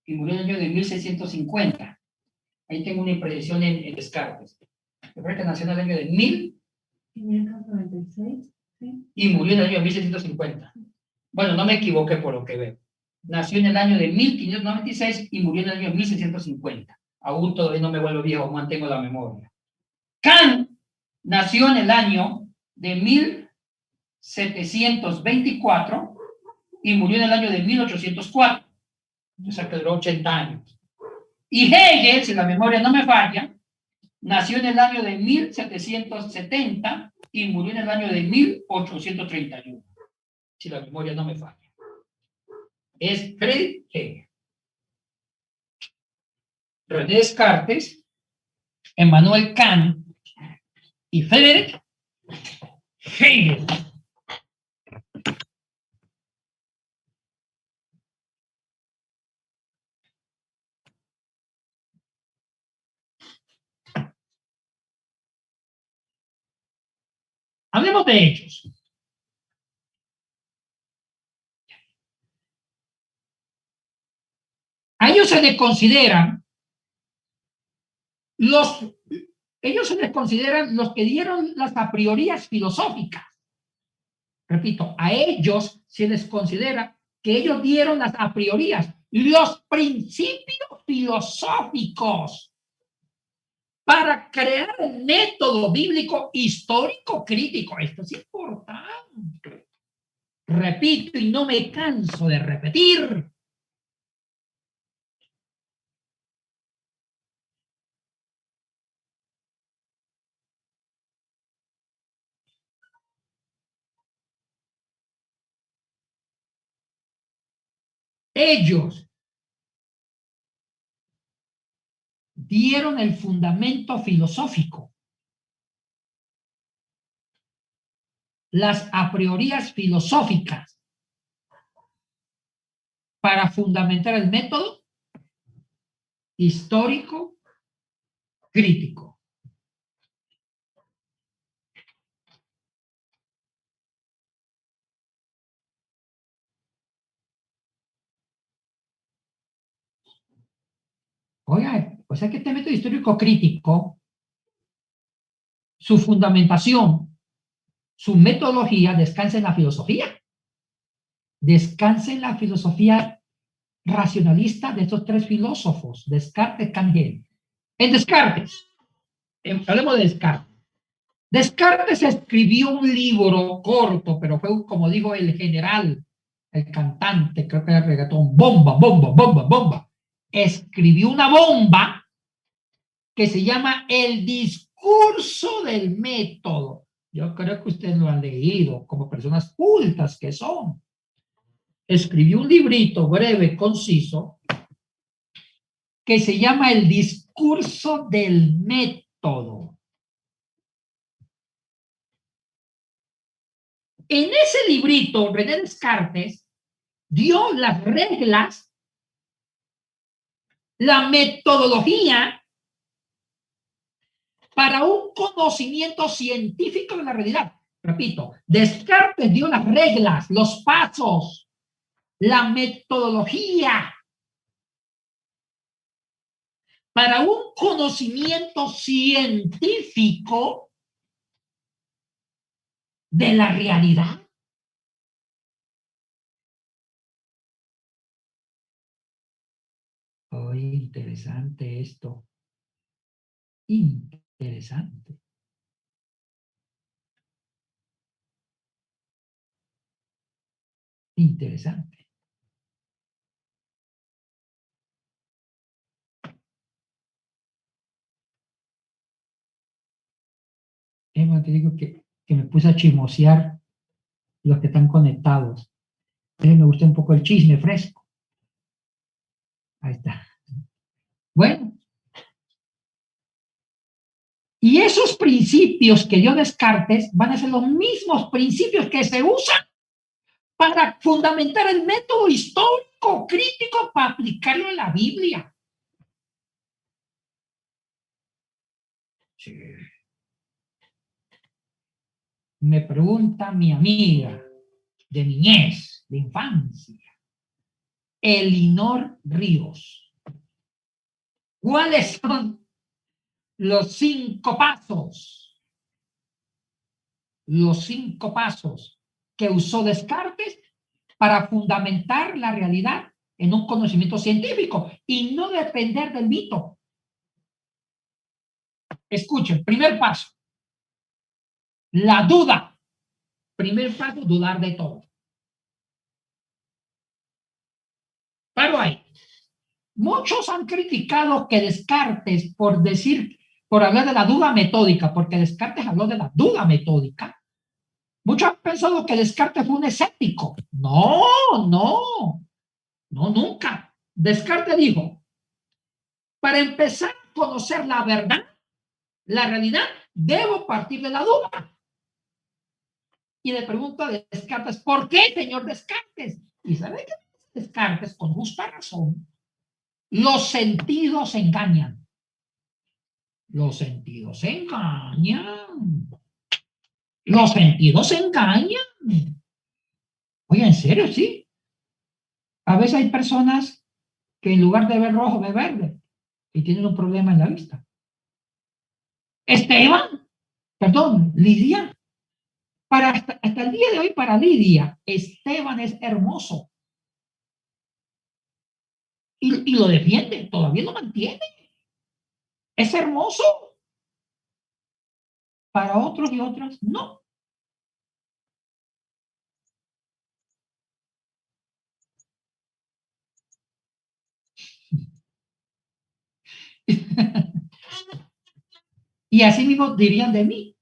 S1: y murió en el año de 1650. Ahí tengo una imprecisión en Descartes. Descartes nació en el año de 1596 y murió en el año de 1650. Bueno, no me equivoqué por lo que veo. Nació en el año de 1596 y murió en el año de 1650. Aún todavía no me vuelvo viejo, mantengo la memoria. Kant nació en el año de 1724 y murió en el año de 1804. O sea que duró 80 años. Y Hegel, si la memoria no me falla, nació en el año de 1770 y murió en el año de 1831. Si la memoria no me falla. Es Friedrich Hegel. René Descartes, Emmanuel Kant y Friedrich Hegel. Hablemos de hechos. A ellos se les consideran los que dieron las a priorías filosóficas. Repito, a ellos se les considera que ellos dieron las a priorías, los principios filosóficos para crear el método bíblico histórico crítico. Esto es importante. Repito y no me canso de repetir. Ellos dieron el fundamento filosófico, las a priorías filosóficas para fundamentar el método histórico crítico. Oiga, o sea que este método histórico crítico, su fundamentación, su metodología descansa en la filosofía. Descansa en la filosofía racionalista de estos tres filósofos, Descartes, Kant y Hegel. En Descartes, hablemos de Descartes. Descartes escribió un libro corto, pero fue, como digo, el general, el cantante, creo que era el reggaetón, bomba, bomba, bomba, bomba. Escribió una bomba que se llama El discurso del método. Yo creo que ustedes lo han leído como personas cultas que son. Escribió un librito breve, conciso, que se llama El discurso del método. En ese librito, René Descartes dio las reglas, la metodología para un conocimiento científico de la realidad. Repito, Descartes dio las reglas, los pasos, la metodología para un conocimiento científico de la realidad. Oh, interesante esto. Interesante. Interesante. Te digo que me puse a chismosear los que están conectados. Me gusta un poco el chisme fresco. Ahí está. Bueno. Y esos principios que dio Descartes van a ser los mismos principios que se usan para fundamentar el método histórico crítico para aplicarlo en la Biblia. Sí. Me pregunta mi amiga de niñez, de infancia, Elinor Ríos, ¿cuáles son los 5 pasos? Los 5 pasos que usó Descartes para fundamentar la realidad en un conocimiento científico y no depender del mito. Escuchen, primer paso, la duda. Primer paso, dudar de todo. Pero ahí, muchos han criticado que Descartes, por hablar de la duda metódica, porque Descartes habló de la duda metódica, muchos han pensado que Descartes fue un escéptico. No, nunca. Descartes dijo, para empezar a conocer la verdad, la realidad, debo partir de la duda. Y le pregunto a Descartes, ¿por qué, señor Descartes? Y sabe que Descartes, con justa razón, los sentidos engañan. Los sentidos engañan. Los sentidos engañan. Oye, en serio, sí. A veces hay personas que en lugar de ver rojo, ven verde y tienen un problema en la vista. Lidia, hasta el día de hoy para Lidia, Esteban es hermoso. Y lo defiende, todavía lo mantiene. Es hermoso. Para otros y otras, no. Y así mismo dirían de mí.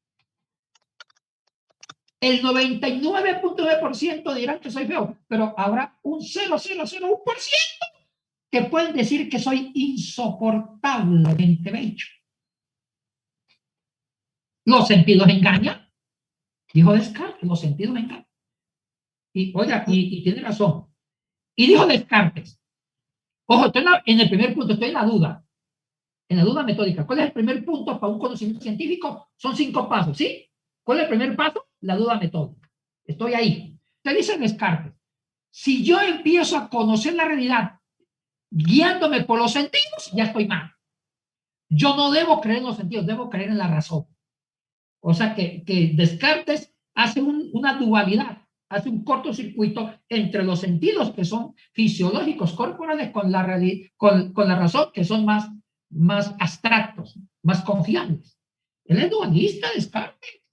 S1: El 99.9% dirán que soy feo, pero habrá un 0,001% que pueden decir que soy insoportablemente bello. Los sentidos engañan, dijo Descartes, los sentidos engañan. Y oiga, y tiene razón. Y dijo Descartes, ojo, estoy en el primer punto, estoy en la duda metódica. ¿Cuál es el primer punto para un conocimiento científico? Son 5 pasos, ¿sí? ¿Cuál es el primer paso? La duda metódica. Estoy ahí. Te dice Descartes, si yo empiezo a conocer la realidad guiándome por los sentidos, ya estoy mal. Yo no debo creer en los sentidos, debo creer en la razón. O sea que Descartes hace una dualidad, hace un cortocircuito entre los sentidos que son fisiológicos, corporales, con la razón, que son más abstractos, más confiables. Él es dualista, Descartes.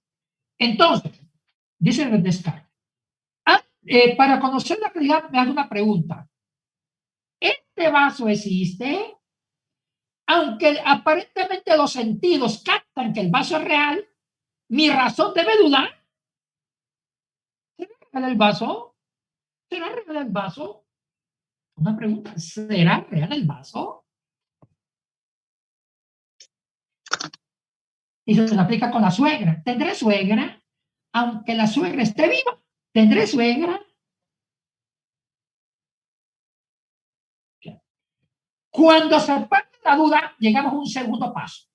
S1: Entonces, dice Descartes, para conocer la realidad me hago una pregunta. ¿Este vaso existe? Aunque aparentemente los sentidos captan que el vaso es real, mi razón debe dudar. ¿Será real el vaso? ¿Será real el vaso? Una pregunta, ¿será real el vaso? Y se aplica con la suegra. ¿Tendré suegra? Aunque la suegra esté viva, ¿tendré suegra? Cuando se parte la duda, llegamos a un segundo paso.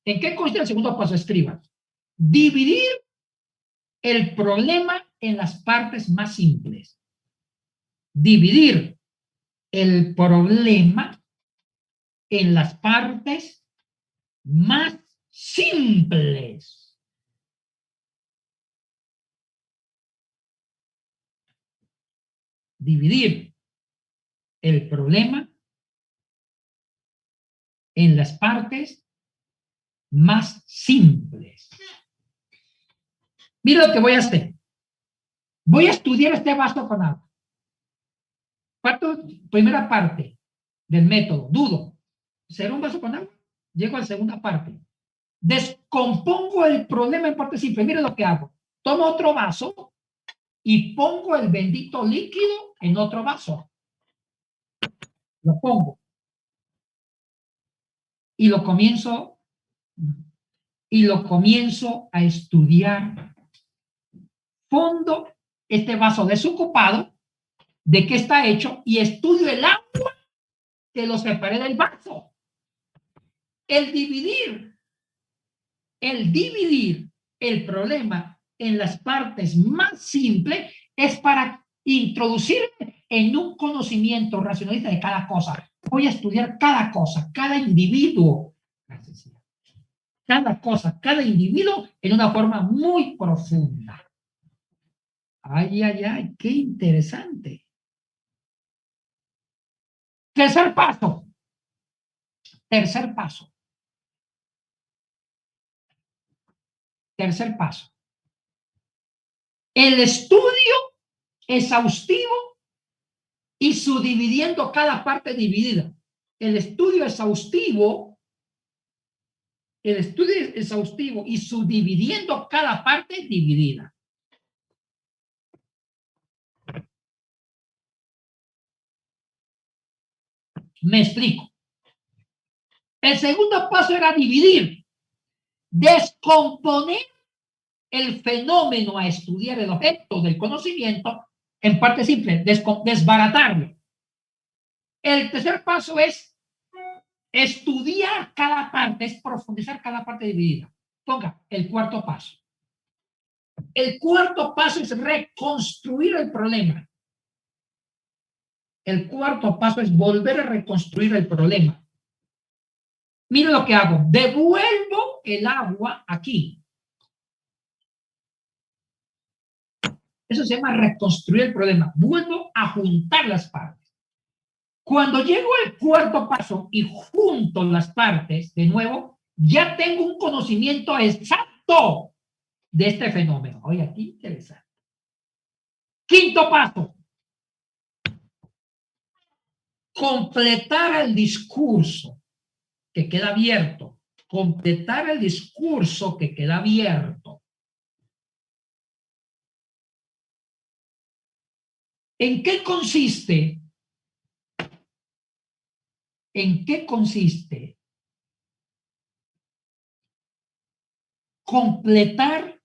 S1: ¿En qué consiste el segundo paso? Escriban. Dividir el problema en las partes más simples. Dividir el problema en las partes más simples. Dividir el problema en las partes más simples. Mira lo que voy a hacer. Voy a estudiar este vaso con agua. Primera parte del método, dudo. ¿Será un vaso con agua? Llego a la segunda parte. Descompongo el problema en partes simples. Mira lo que hago. Tomo otro vaso y pongo el bendito líquido en otro vaso. Lo pongo. Y lo comienzo a estudiar. Fondo este vaso desocupado, de qué está hecho, y estudio el agua que lo separé del vaso. El dividir el problema en las partes más simples es para introducirme en un conocimiento racionalista de cada cosa. Voy a estudiar cada cosa, cada individuo. Cada cosa, cada individuo en una forma muy profunda. Ay, ay, ay, qué interesante. Tercer paso. Tercer paso. Tercer paso. El estudio exhaustivo y subdividiendo cada parte dividida. El estudio exhaustivo y subdividiendo cada parte dividida. Me explico. El segundo paso era dividir, descomponer el fenómeno a estudiar, el objeto del conocimiento, en parte simple, desbaratarlo. El tercer paso es estudiar cada parte, es profundizar cada parte dividida. Ponga el cuarto paso. El cuarto paso es reconstruir el problema. El cuarto paso es volver a reconstruir el problema. Mira lo que hago. Devuelvo el agua aquí. Eso se llama reconstruir el problema. Vuelvo a juntar las partes. Cuando llego al cuarto paso y junto las partes, de nuevo, ya tengo un conocimiento exacto de este fenómeno. Oye, qué interesante. Quinto paso. Completar el discurso que queda abierto. Completar el discurso que queda abierto. ¿En qué consiste? ¿En qué consiste completar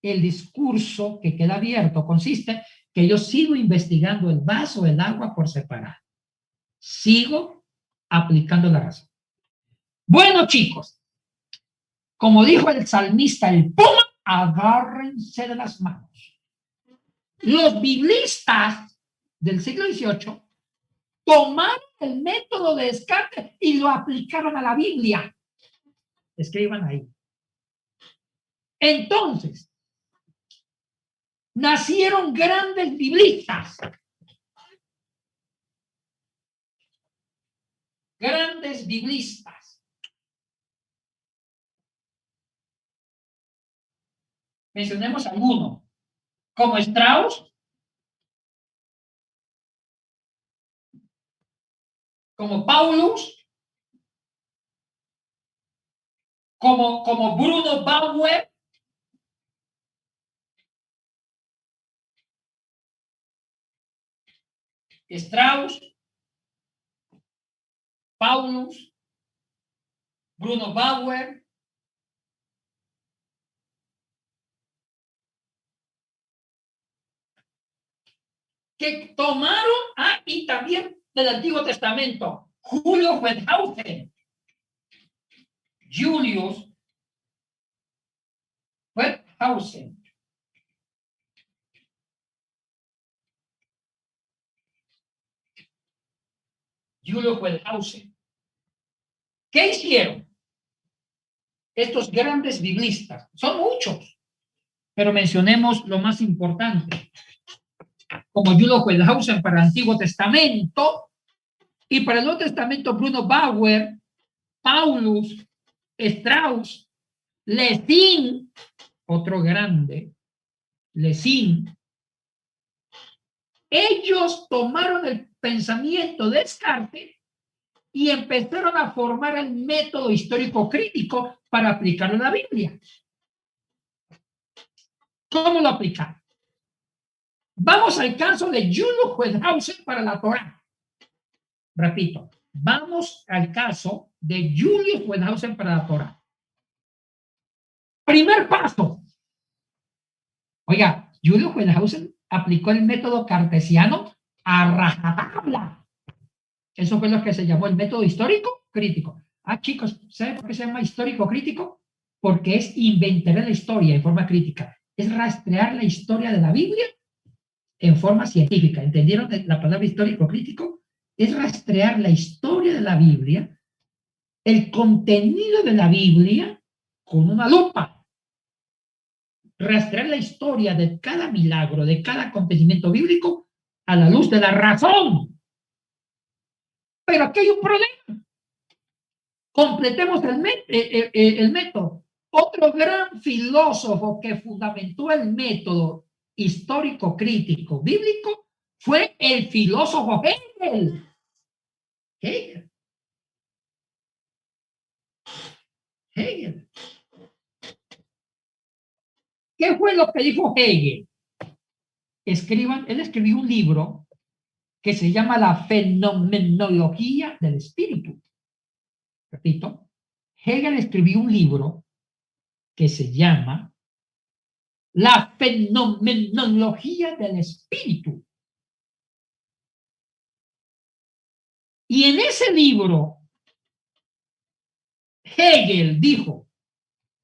S1: el discurso que queda abierto? Consiste que yo sigo investigando el vaso del agua por separado. Sigo aplicando la razón. Bueno, chicos, como dijo el salmista, el puma, agárrense de las manos. Los biblistas del siglo XVIII tomaron el método de Descartes y lo aplicaron a la Biblia. Escriban ahí. Entonces, nacieron grandes biblistas. Grandes biblistas. Mencionemos alguno, como Strauss, como Paulus, como Bruno Bauer, Strauss, Paulus, Bruno Bauer, que tomaron, y también del Antiguo Testamento, Julio Wellhausen, Julius Wellhausen. Julius Wellhausen. ¿Qué hicieron estos grandes biblistas? Son muchos, pero mencionemos lo más importante. Como Julius Wellhausen para el Antiguo Testamento y para el Nuevo Testamento Bruno Bauer, Paulus, Strauss, Lessing, otro grande, Lessing. Ellos tomaron el pensamiento de Descartes y empezaron a formar el método histórico crítico para aplicarlo a la Biblia. ¿Cómo lo aplicaron? Vamos al caso de Julius Wellhausen para la Torá. Repito, vamos al caso de Julius Wellhausen para la Torá. Primer paso. Oiga, Julius Wellhausen aplicó el método cartesiano a rajatabla. Eso fue lo que se llamó el método histórico crítico. Chicos, ¿saben por qué se llama histórico crítico? Porque es inventar la historia en forma crítica. Es rastrear la historia de la Biblia en forma científica. ¿Entendieron la palabra histórico crítico? Es rastrear la historia de la Biblia, el contenido de la Biblia con una lupa. Rastrear la historia de cada milagro, de cada acontecimiento bíblico a la luz de la razón. Pero aquí hay un problema. Completemos el método. Otro gran filósofo que fundamentó el método histórico crítico bíblico fue el filósofo Hegel. Hegel. ¿Qué fue lo que dijo Hegel? Él escribió un libro que se llama La Fenomenología del Espíritu. Repito, Hegel escribió un libro que se llama La Fenomenología del Espíritu. Y en ese libro, Hegel dijo,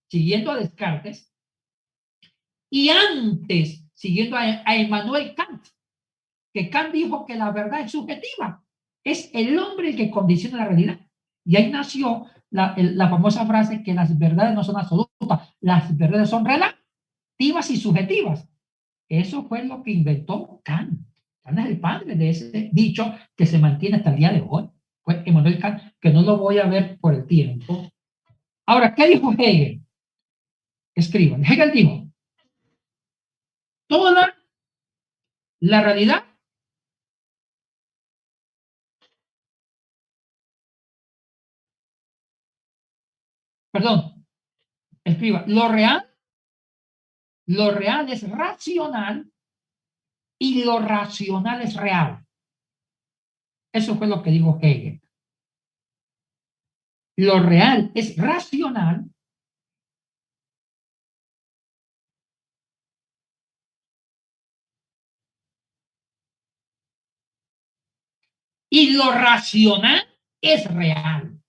S1: siguiendo a Descartes, y antes, siguiendo a Immanuel Kant, que Kant dijo que la verdad es subjetiva, es el hombre el que condiciona la realidad. Y ahí nació la famosa frase que las verdades no son absolutas, las verdades son relativas y subjetivas. Eso fue lo que inventó Kant. Kant es el padre de ese dicho que se mantiene hasta el día de hoy. Fue Immanuel Kant, que no lo voy a ver por el tiempo. Ahora, ¿qué dijo Hegel? Escriban. Hegel dijo, toda la realidad escriba, lo real es racional y lo racional es real. Eso fue lo que dijo Hegel. Lo real es racional y lo racional es real.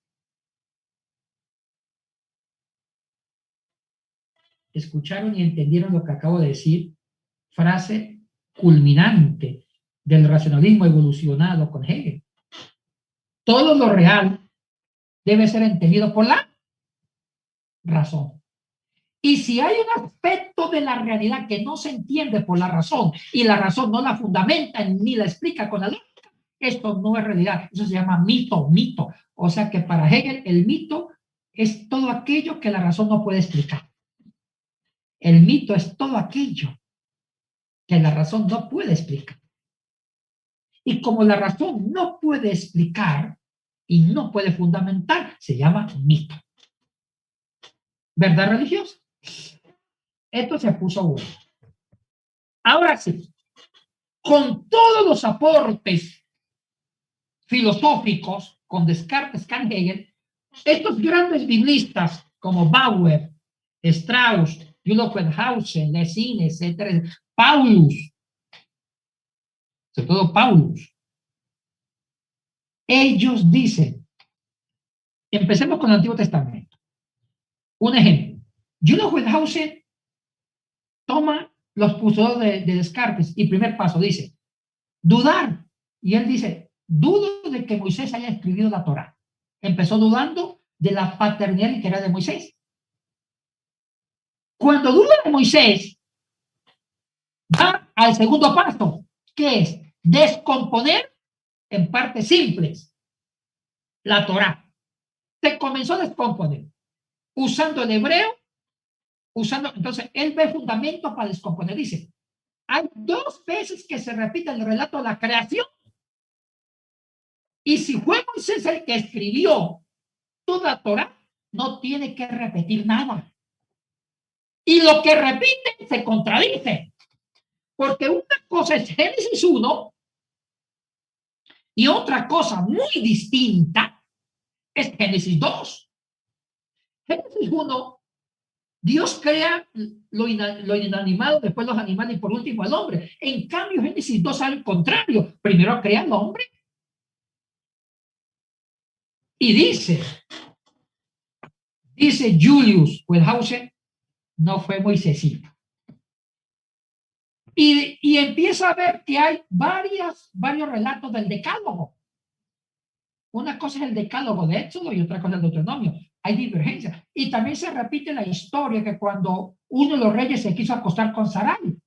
S1: ¿Escucharon y entendieron lo que acabo de decir? Frase culminante del racionalismo evolucionado con Hegel. Todo lo real debe ser entendido por la razón. Y si hay un aspecto de la realidad que no se entiende por la razón y la razón no la fundamenta ni la explica con la lógica, esto no es realidad. Eso se llama mito. O sea que para Hegel el mito es todo aquello que la razón no puede explicar. El mito es todo aquello que la razón no puede explicar. Y como la razón no puede explicar y no puede fundamentar, se llama mito. ¿Verdad religiosa? Esto se puso bueno. Ahora sí, con todos los aportes filosóficos, con Descartes, Kant, Hegel, estos grandes biblistas como Bauer, Strauss, Rudolf Wellhausen, Lessing, etcétera, Paulus, sobre todo Paulus, ellos dicen, empecemos con el Antiguo Testamento. Un ejemplo, Rudolf Wellhausen toma los postulados de Descartes y primer paso dice, dudar. Y él dice, dudo de que Moisés haya escrito la Torá. Empezó dudando de la paternidad literaria de Moisés. Cuando duda de Moisés, va al segundo paso, que es descomponer en partes simples la Torá. Se comenzó a descomponer usando el hebreo, entonces él ve fundamentos para descomponer. Dice, hay 2 veces que se repite el relato de la creación. Y si fue Moisés el que escribió toda la Torá, no tiene que repetir nada. Y lo que repite se contradice. Porque una cosa es Génesis 1 y otra cosa muy distinta es Génesis 2. Génesis 1, Dios crea lo inanimado, después los animales y por último el hombre. En cambio, Génesis 2 al contrario. Primero crea al hombre. Y dice Julius Wellhausen, no fue Moisésito. Y empieza a ver que hay varios relatos del decálogo. Una cosa es el decálogo de Éxodo y otra cosa es el Deuteronomio. Hay divergencias. Y también se repite la historia que cuando uno de los reyes se quiso acostar con Sarai.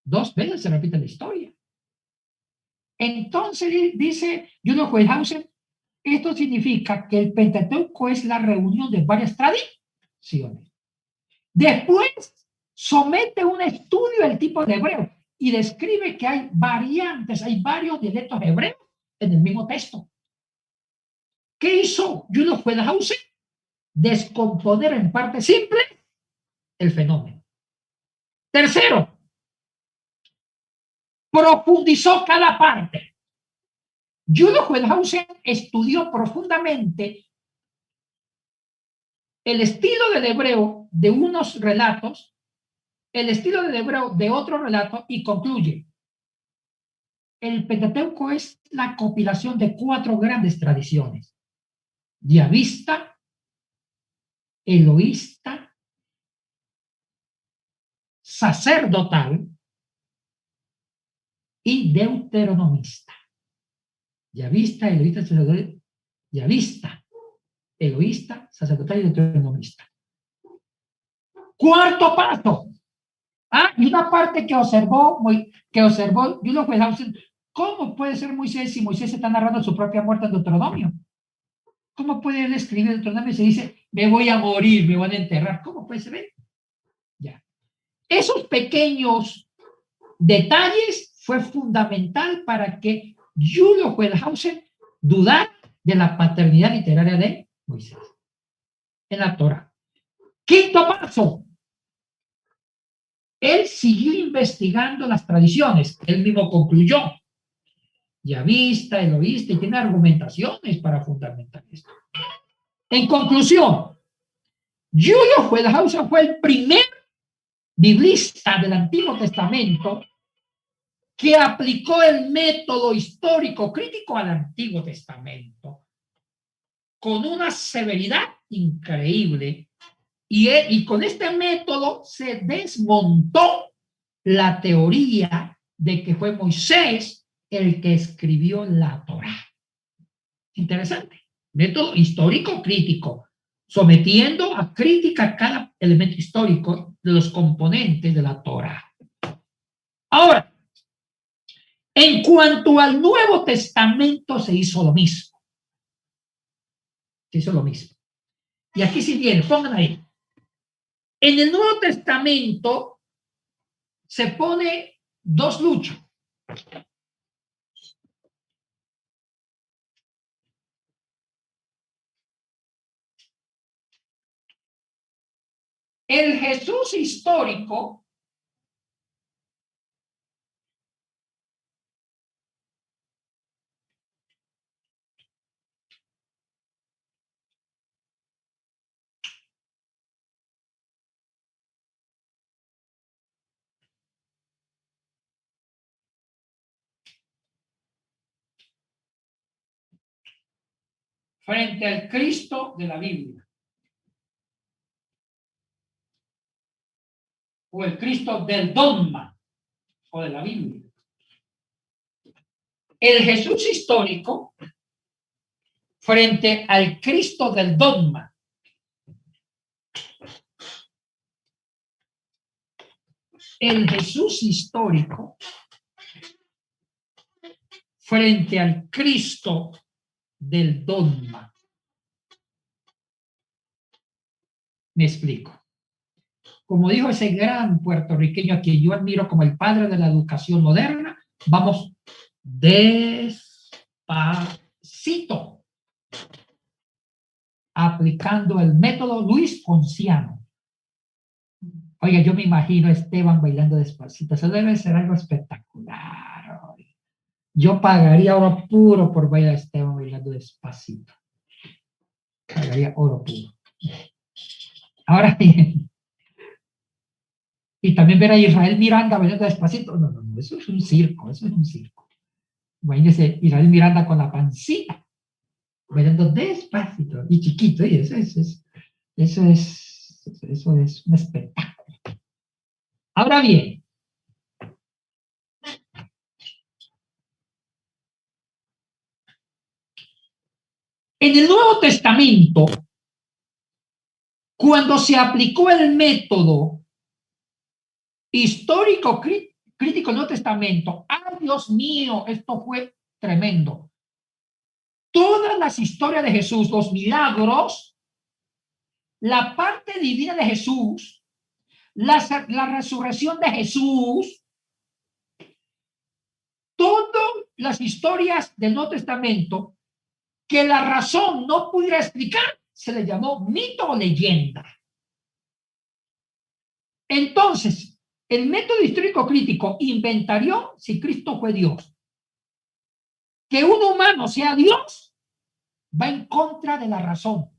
S1: 2 veces se repite la historia. Entonces dice Julius Wellhausen, esto significa que el Pentateuco es la reunión de varias tradiciones. Después somete un estudio del tipo de hebreo y describe que hay variantes, hay varios dialectos hebreos en el mismo texto. ¿Qué hizo Julius Wellhausen? Descomponer en parte simple el fenómeno. Tercero, profundizó cada parte. Julius Wellhausen estudió profundamente el estilo del hebreo de unos relatos, el estilo del hebreo de otro relato y concluye. El Pentateuco es la compilación de 4 grandes tradiciones: yavista, eloísta, sacerdotal y deuteronomista. Yavista, eloísta, sacerdotal, yavista, eloísta, sacerdotal y deuteronomista. Cuarto paso. Y una parte que observó Julius Wellhausen, ¿cómo puede ser Moisés si Moisés está narrando su propia muerte en Deuteronomio? ¿Cómo puede él escribir Deuteronomio y se dice, me voy a morir, me van a enterrar? ¿Cómo puede ser? Ya. Esos pequeños detalles fue fundamental para que Julius Wellhausen dudara de la paternidad literaria de Moisés en la Torá. Quinto paso. él siguió investigando las tradiciones. Él mismo concluyó, yavista, eloísta, y tiene argumentaciones para fundamentar esto. En conclusión, Julio Wellhausen fue el primer biblista del Antiguo Testamento que aplicó el método histórico crítico al Antiguo Testamento con una severidad increíble, y con este método se desmontó la teoría de que fue Moisés el que escribió la Torá. Interesante. Método histórico crítico, sometiendo a crítica cada elemento histórico de los componentes de la Torá. Ahora, en cuanto al Nuevo Testamento, se hizo lo mismo. Se hizo lo mismo. Y aquí sí viene, pongan ahí. En el Nuevo Testamento se pone dos luchas. El Jesús histórico frente al Cristo de la Biblia, o el Cristo del dogma o de la Biblia. El Jesús histórico frente al Cristo del dogma. El Jesús histórico frente al Cristo del dogma. Me explico. Como dijo ese gran puertorriqueño a quien yo admiro como el padre de la educación moderna, vamos despacito, aplicando el método Luis Ponciano. Oiga, yo me imagino a Esteban bailando despacito. Eso debe ser algo espectacular. Oiga. Yo pagaría oro puro por ver a Esteban bailando despacito. Pagaría oro puro. Ahora bien, y también ver a Israel Miranda bailando despacito. No, no, no, eso es un circo, eso es un circo. Imagínense Israel Miranda con la pancita, bailando despacito y chiquito, y eso es un espectáculo. Ahora bien, en el Nuevo Testamento, cuando se aplicó el método histórico crítico del Nuevo Testamento, ¡ay, Dios mío! Esto fue tremendo. Todas las historias de Jesús, los milagros, la parte divina de Jesús, la resurrección de Jesús, todas las historias del Nuevo Testamento que la razón no pudiera explicar, se le llamó mito o leyenda. Entonces, el método histórico crítico inventarió si Cristo fue Dios. Que un humano sea Dios va en contra de la razón.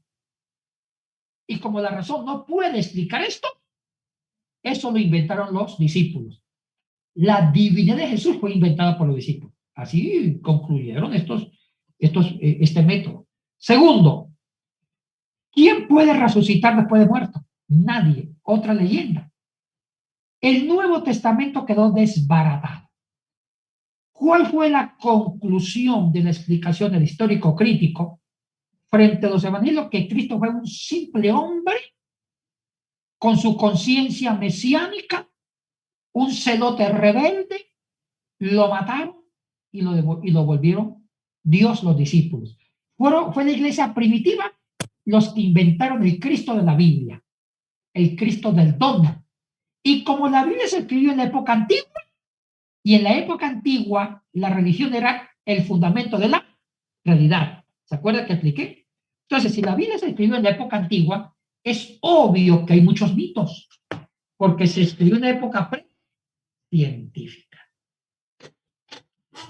S1: Y como la razón no puede explicar esto, eso lo inventaron los discípulos. La divinidad de Jesús fue inventada por los discípulos. Así concluyeron este método. Segundo, ¿quién puede resucitar después de muerto? Nadie. Otra leyenda. El Nuevo Testamento quedó desbaratado. ¿Cuál fue la conclusión de la explicación del histórico crítico frente a los evangelios? Que Cristo fue un simple hombre con su conciencia mesiánica, un celote rebelde, lo mataron y lo volvieron Dios los discípulos. Fue la iglesia primitiva los que inventaron el Cristo de la Biblia, el Cristo del dogma. Y como la Biblia se escribió en la época antigua, y en la época antigua la religión era el fundamento de la realidad. ¿Se acuerdan que expliqué? Entonces, si la Biblia se escribió en la época antigua, es obvio que hay muchos mitos. porque se escribió en una época científica.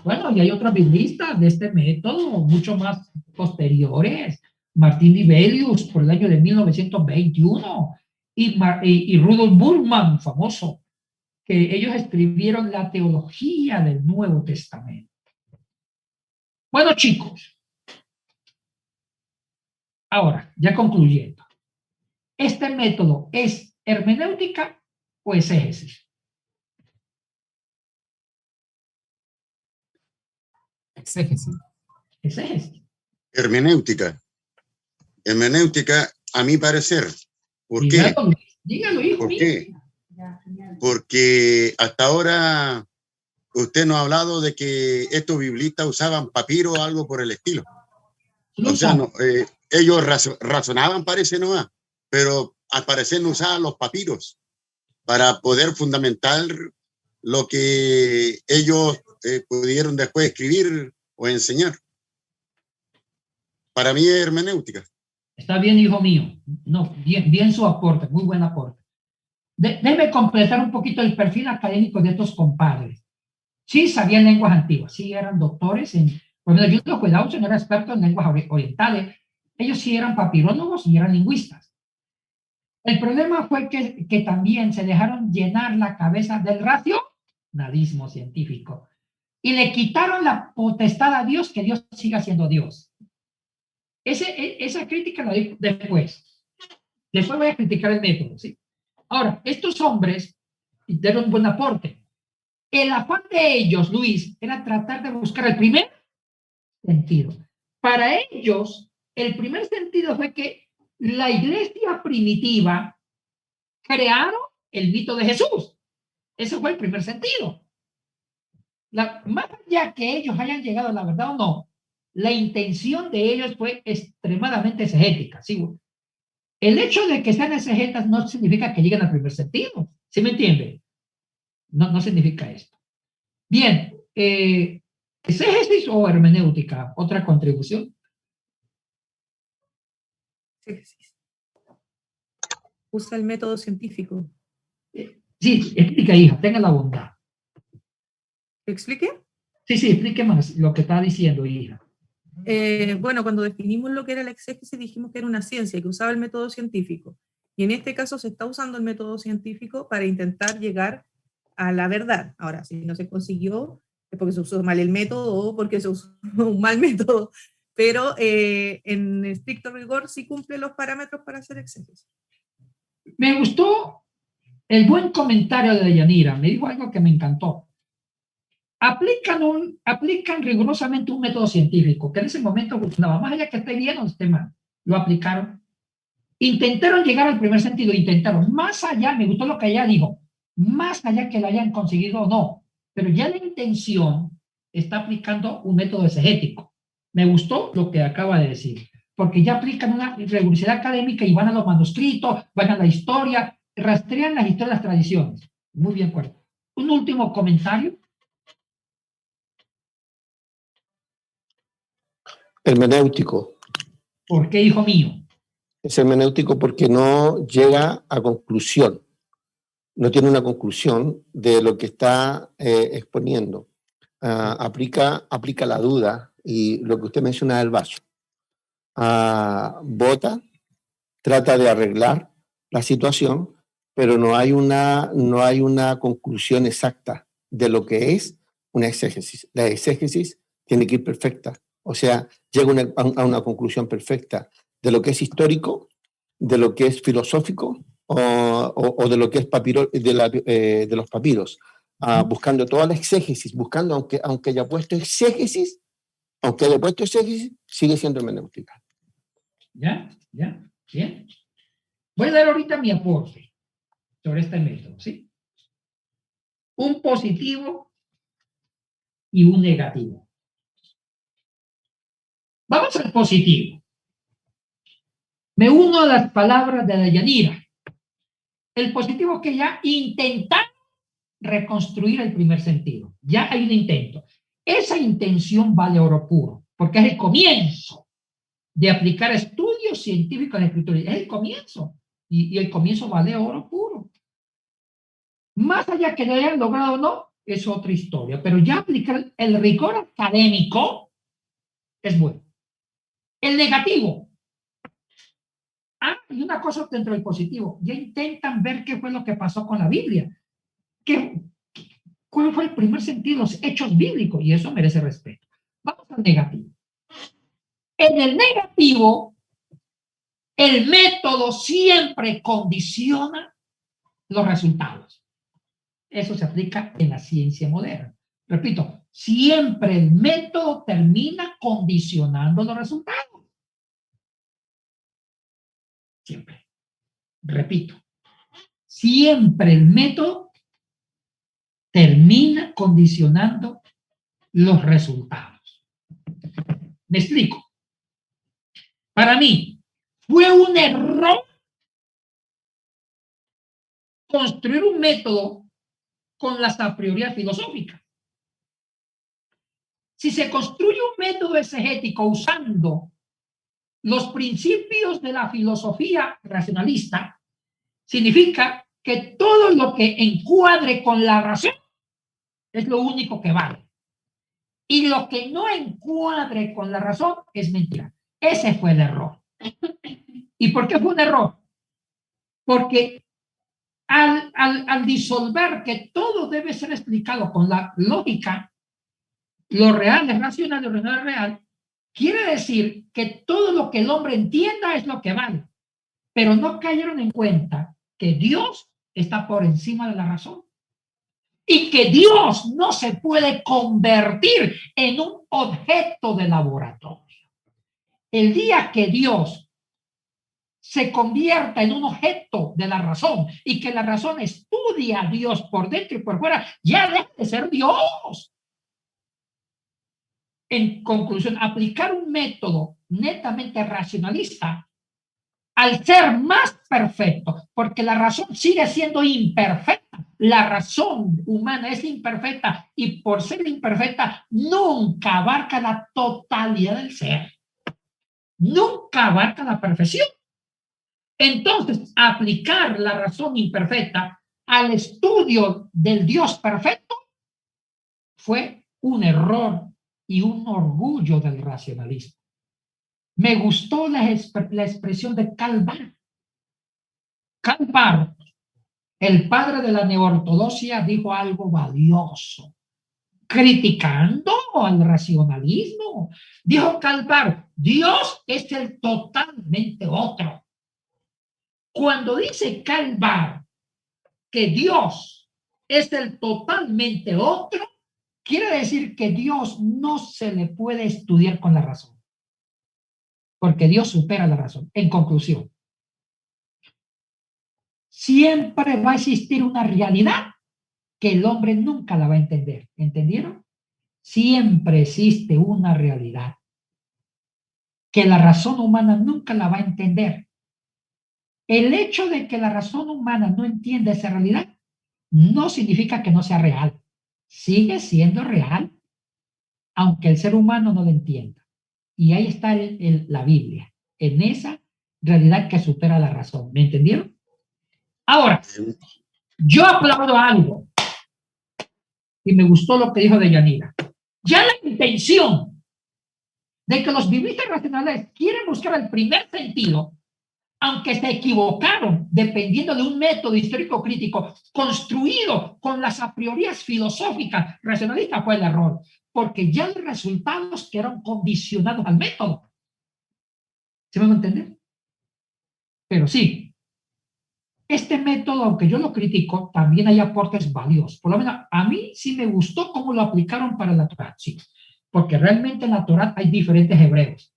S1: Bueno, y hay otros biblistas de este método, mucho más posteriores. Martín Dibelius, por el año de 1921, y Rudolf Burman, famoso, que ellos escribieron la teología del Nuevo Testamento. Bueno, chicos, ahora, ya concluyendo, ¿este método es hermenéutica o exégesis?
S9: Exégesis.
S1: Exégesis.
S4: Hermenéutica. Hermenéutica, a mi parecer. ¿Por qué?
S1: Dígalo, hijo.
S4: ¿Por qué? Porque hasta ahora usted nos ha hablado de que estos biblistas usaban papiro o algo por el estilo. O sea, no, ellos razonaban, parece, ¿no? Pero al parecer no usaban los papiros para poder fundamentar lo que ellos pudieron después escribir o enseñar. Para mí es hermenéutica.
S1: Está bien, hijo mío. No, bien su aporte, muy buen aporte. Déjeme completar un poquito el perfil académico de estos compadres. Sí sabían lenguas antiguas, sí eran doctores en... Bueno, yo los cuidados no era experto en lenguas orientales. Ellos sí eran papirólogos y eran lingüistas. El problema fue que también se dejaron llenar la cabeza del racionalismo científico y le quitaron la potestad a Dios, que Dios siga siendo Dios. Esa crítica la di después. Después voy a criticar el método, ¿sí? Ahora, estos hombres dieron un buen aporte. El afán de ellos, Luis, era tratar de buscar el primer sentido. Para ellos, el primer sentido fue que la iglesia primitiva crearon el mito de Jesús. Ese fue el primer sentido. Más allá que ellos hayan llegado a la verdad o no, la intención de ellos fue extremadamente exegética. ¿Sí? El hecho de que sean exegetas no significa que lleguen al primer sentido. ¿Sí me entiende? No significa esto. Bien, ¿exégesis o hermenéutica? ¿Otra contribución?
S2: Exégesis. Usa el método científico.
S1: Sí, explica, hija, tenga la bondad.
S2: ¿Explique?
S1: Sí, explique más lo que está diciendo, hija.
S2: Bueno, cuando definimos lo que era la exégesis, dijimos que era una ciencia que usaba el método científico. Y en este caso se está usando el método científico para intentar llegar a la verdad. Ahora, si no se consiguió, es porque se usó mal el método o porque se usó un mal método. Pero en estricto rigor sí cumple los parámetros para hacer exégesis.
S1: Me gustó el buen comentario de Yanira. Me dijo algo que me encantó. Aplican rigurosamente un método científico que en ese momento funcionaba, más allá que esté bien o esté mal, lo aplicaron. Intentaron llegar al primer sentido, más allá, me gustó lo que ella dijo, más allá que lo hayan conseguido o no, pero ya la intención está aplicando un método exegético. Me gustó lo que acaba de decir, porque ya aplican una rigurosidad académica y van a los manuscritos, van a la historia, rastrean las historias, las tradiciones. Muy bien, Cuerpo. Un último comentario.
S10: Hermenéutico.
S1: ¿Por qué, hijo mío?
S10: Es hermenéutico porque no llega a conclusión, no tiene una conclusión de lo que está exponiendo. Aplica la duda y lo que usted menciona del vaso. Vota, trata de arreglar la situación, pero no hay una conclusión exacta de lo que es una exégesis. La exégesis tiene que ir perfecta. O sea, llega a una conclusión perfecta de lo que es histórico, de lo que es filosófico o de lo que es de los papiros, buscando toda la exégesis, buscando, aunque haya puesto exégesis, sigue siendo hermenéutica.
S1: Ya, bien. Voy a dar ahorita mi aporte sobre este método, ¿sí? Un positivo y un negativo. Vamos al positivo. Me uno a las palabras de Dayanira. El positivo es que ya intentan reconstruir el primer sentido. Ya hay un intento. Esa intención vale oro puro, porque es el comienzo de aplicar estudios científicos en la escritura. Es el comienzo. Y el comienzo vale oro puro. Más allá que lo hayan logrado o no, es otra historia. Pero ya aplicar el rigor académico es bueno. El negativo. Y una cosa dentro del positivo. Ya intentan ver qué fue lo que pasó con la Biblia. ¿Cuál fue el primer sentido? Los hechos bíblicos. Y eso merece respeto. Vamos al negativo. En el negativo, el método siempre condiciona los resultados. Eso se aplica en la ciencia moderna. Repito, siempre el método termina condicionando los resultados. Siempre. Repito, siempre el método termina condicionando los resultados. Me explico. Para mí, fue un error construir un método con las a priori filosóficas. Si se construye un método exegético usando los principios de la filosofía racionalista, significa que todo lo que encuadre con la razón es lo único que vale. Y lo que no encuadre con la razón es mentira. Ese fue el error. ¿Y por qué fue un error? Porque al disolver que todo debe ser explicado con la lógica, lo real es racional, lo real es real, quiere decir que todo lo que el hombre entienda es lo que vale. Pero no cayeron en cuenta que Dios está por encima de la razón. Y que Dios no se puede convertir en un objeto de laboratorio. El día que Dios se convierta en un objeto de la razón y que la razón estudie a Dios por dentro y por fuera, ya deja de ser Dios. En conclusión, aplicar un método netamente racionalista al ser más perfecto, porque la razón sigue siendo imperfecta. La razón humana es imperfecta y por ser imperfecta nunca abarca la totalidad del ser. Nunca abarca la perfección. Entonces, aplicar la razón imperfecta al estudio del Dios perfecto fue un error y un orgullo del racionalismo. Me gustó la expresión de Karl Barth. Karl Barth, el padre de la neortodoxia, dijo algo valioso, criticando al racionalismo. Dijo Karl Barth, Dios es el totalmente otro. Cuando dice Karl Barth que Dios es el totalmente otro, quiere decir que Dios no se le puede estudiar con la razón. Porque Dios supera la razón. En conclusión, siempre va a existir una realidad que el hombre nunca la va a entender. ¿Entendieron? Siempre existe una realidad que la razón humana nunca la va a entender. El hecho de que la razón humana no entienda esa realidad no significa que no sea real. Sigue siendo real, aunque el ser humano no lo entienda. Y ahí está la Biblia, en esa realidad que supera la razón. ¿Me entendieron? Ahora, yo aplaudo algo y me gustó lo que dijo Deyanira. Ya la intención de que los biblistas racionales quieren buscar el primer sentido, aunque se equivocaron dependiendo de un método histórico crítico construido con las a priorías filosóficas racionalistas, fue el error, porque ya los resultados quedaron condicionados al método. ¿Se me va a entender? Pero sí, este método, aunque yo lo critico, también hay aportes valiosos. Por lo menos a mí sí me gustó cómo lo aplicaron para la Torá, sí, porque realmente en la Torá hay diferentes hebreos.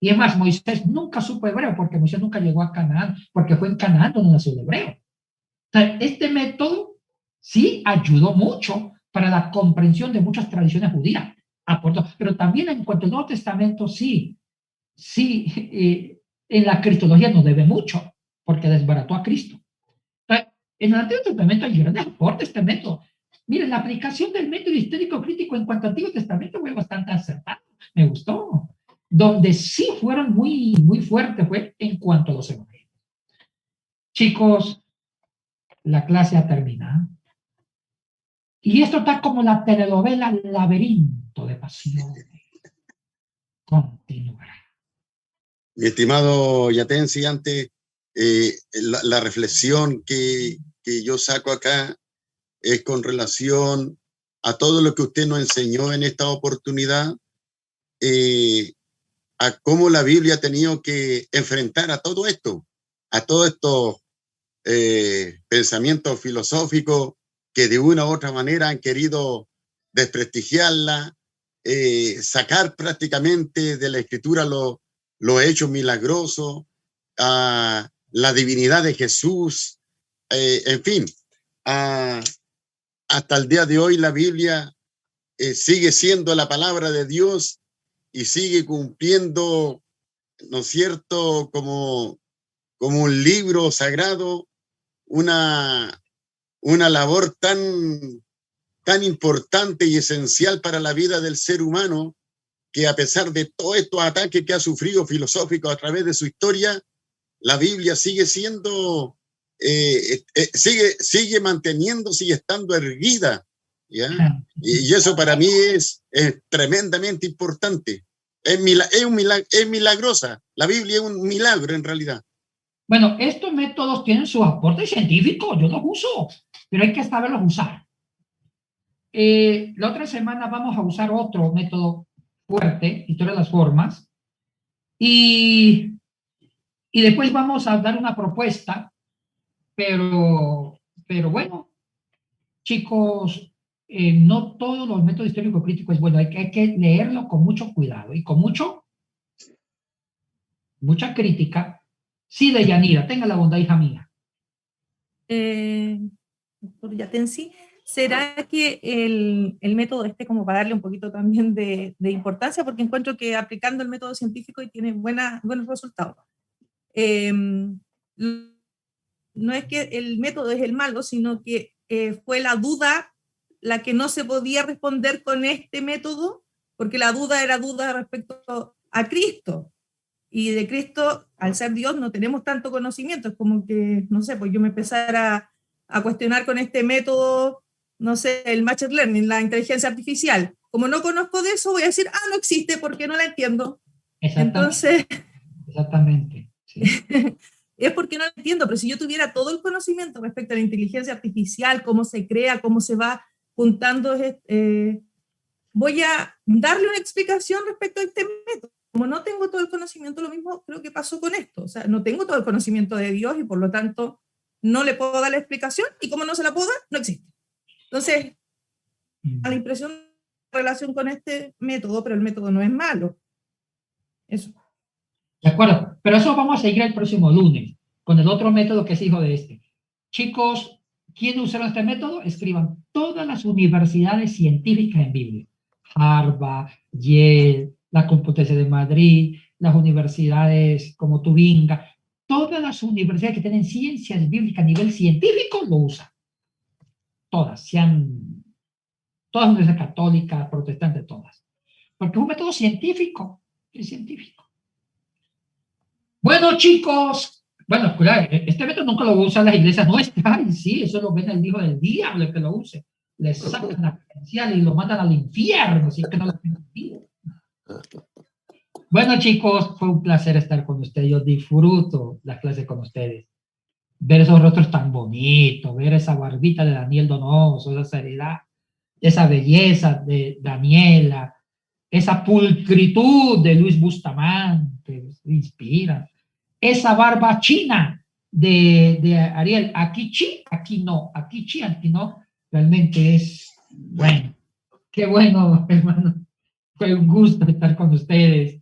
S1: Y es más, Moisés nunca supo hebreo, porque Moisés nunca llegó a Canaán, porque fue en Canaán donde nació el hebreo. O sea, este método sí ayudó mucho para la comprensión de muchas tradiciones judías. Aportó, pero también en cuanto al Nuevo Testamento, sí, en la cristología nos debe mucho, porque desbarató a Cristo. O sea, en el Antiguo Testamento hay grandes aportes este método. Miren, la aplicación del método histórico crítico en cuanto al Antiguo Testamento fue bastante acertada. Me gustó. Donde sí fueron muy, muy fuertes fue en cuanto a los evangelios. Chicos, la clase ha terminado. Y esto está como la telenovela Laberinto de Pasiones. Continuará.
S4: Mi estimado Yatensi, antes, la reflexión que yo saco acá es con relación a todo lo que usted nos enseñó en esta oportunidad, a cómo la Biblia ha tenido que enfrentar a todo esto, a todos estos pensamientos filosóficos que de una u otra manera han querido desprestigiarla, sacar prácticamente de la Escritura los hechos milagrosos, a la divinidad de Jesús, en fin, hasta el día de hoy la Biblia sigue siendo la palabra de Dios y sigue cumpliendo, ¿no es cierto?, como un libro sagrado, una labor tan importante y esencial para la vida del ser humano, que a pesar de todos estos ataques que ha sufrido filosóficos a través de su historia, la Biblia sigue siendo, sigue manteniéndose y estando erguida, ¿ya? Y eso para mí es tremendamente importante. Es milagrosa. La Biblia es un milagro en realidad.
S1: Bueno, estos métodos tienen su aporte científico, yo los uso, pero hay que saberlos usar. La otra semana vamos a usar otro método fuerte, historia de las formas, y después vamos a dar una propuesta, pero bueno, chicos, no todos los métodos histórico-críticos es bueno, hay que leerlo con mucho cuidado y con mucha crítica. Sí, Deyanira, tenga la bondad, hija mía.
S2: Doctor Yatensi, ¿será que el método como para darle un poquito también de importancia, porque encuentro que aplicando el método científico y tiene buenos resultados? No es que el método es el malo, sino que fue la duda la que no se podía responder con este método, porque la duda era duda respecto a Cristo. Y de Cristo, al ser Dios, no tenemos tanto conocimiento. Es como que, no sé, pues yo me empezara a cuestionar con este método, no sé, el machine learning, la inteligencia artificial. Como no conozco de eso, voy a decir, no existe porque no la entiendo. Entonces,
S1: exactamente. Sí.
S2: Es porque no la entiendo, pero si yo tuviera todo el conocimiento respecto a la inteligencia artificial, cómo se crea, cómo se va juntando, voy a darle una explicación respecto a este método. Como no tengo todo el conocimiento, lo mismo creo que pasó con esto. O sea, no tengo todo el conocimiento de Dios y por lo tanto no le puedo dar la explicación, y como no se la puedo dar, no existe. Entonces, a la impresión de relación con este método, pero el método no es malo. Eso.
S1: De acuerdo, pero eso vamos a seguir el próximo lunes con el otro método que es hijo de este. Chicos, ¿quiénes usaron este método? Escriban todas las universidades científicas en Biblia. Harvard, Yale, la Complutense de Madrid, las universidades como Tubinga, todas las universidades que tienen ciencias bíblicas a nivel científico lo usan. Todas, todas las universidades católicas, protestantes, todas. Porque es un método científico, es científico. Bueno, chicos, bueno, cuidado, este método nunca lo usan las iglesias nuestras, y sí, eso lo ven el hijo del diablo el que lo use. Le sacan la credencial y lo mandan al infierno, si es que no lo tienen. Bueno, chicos, fue un placer estar con ustedes. Yo disfruto las clases con ustedes. Ver esos rostros tan bonitos, ver esa barbita de Daniel Donoso, esa seriedad, esa belleza de Daniela, esa pulcritud de Luis Bustamante, que inspira, esa barba china de Ariel. Aquí sí, aquí no, aquí sí, aquí no. Realmente es bueno. Qué bueno, hermano. Fue un gusto estar con ustedes.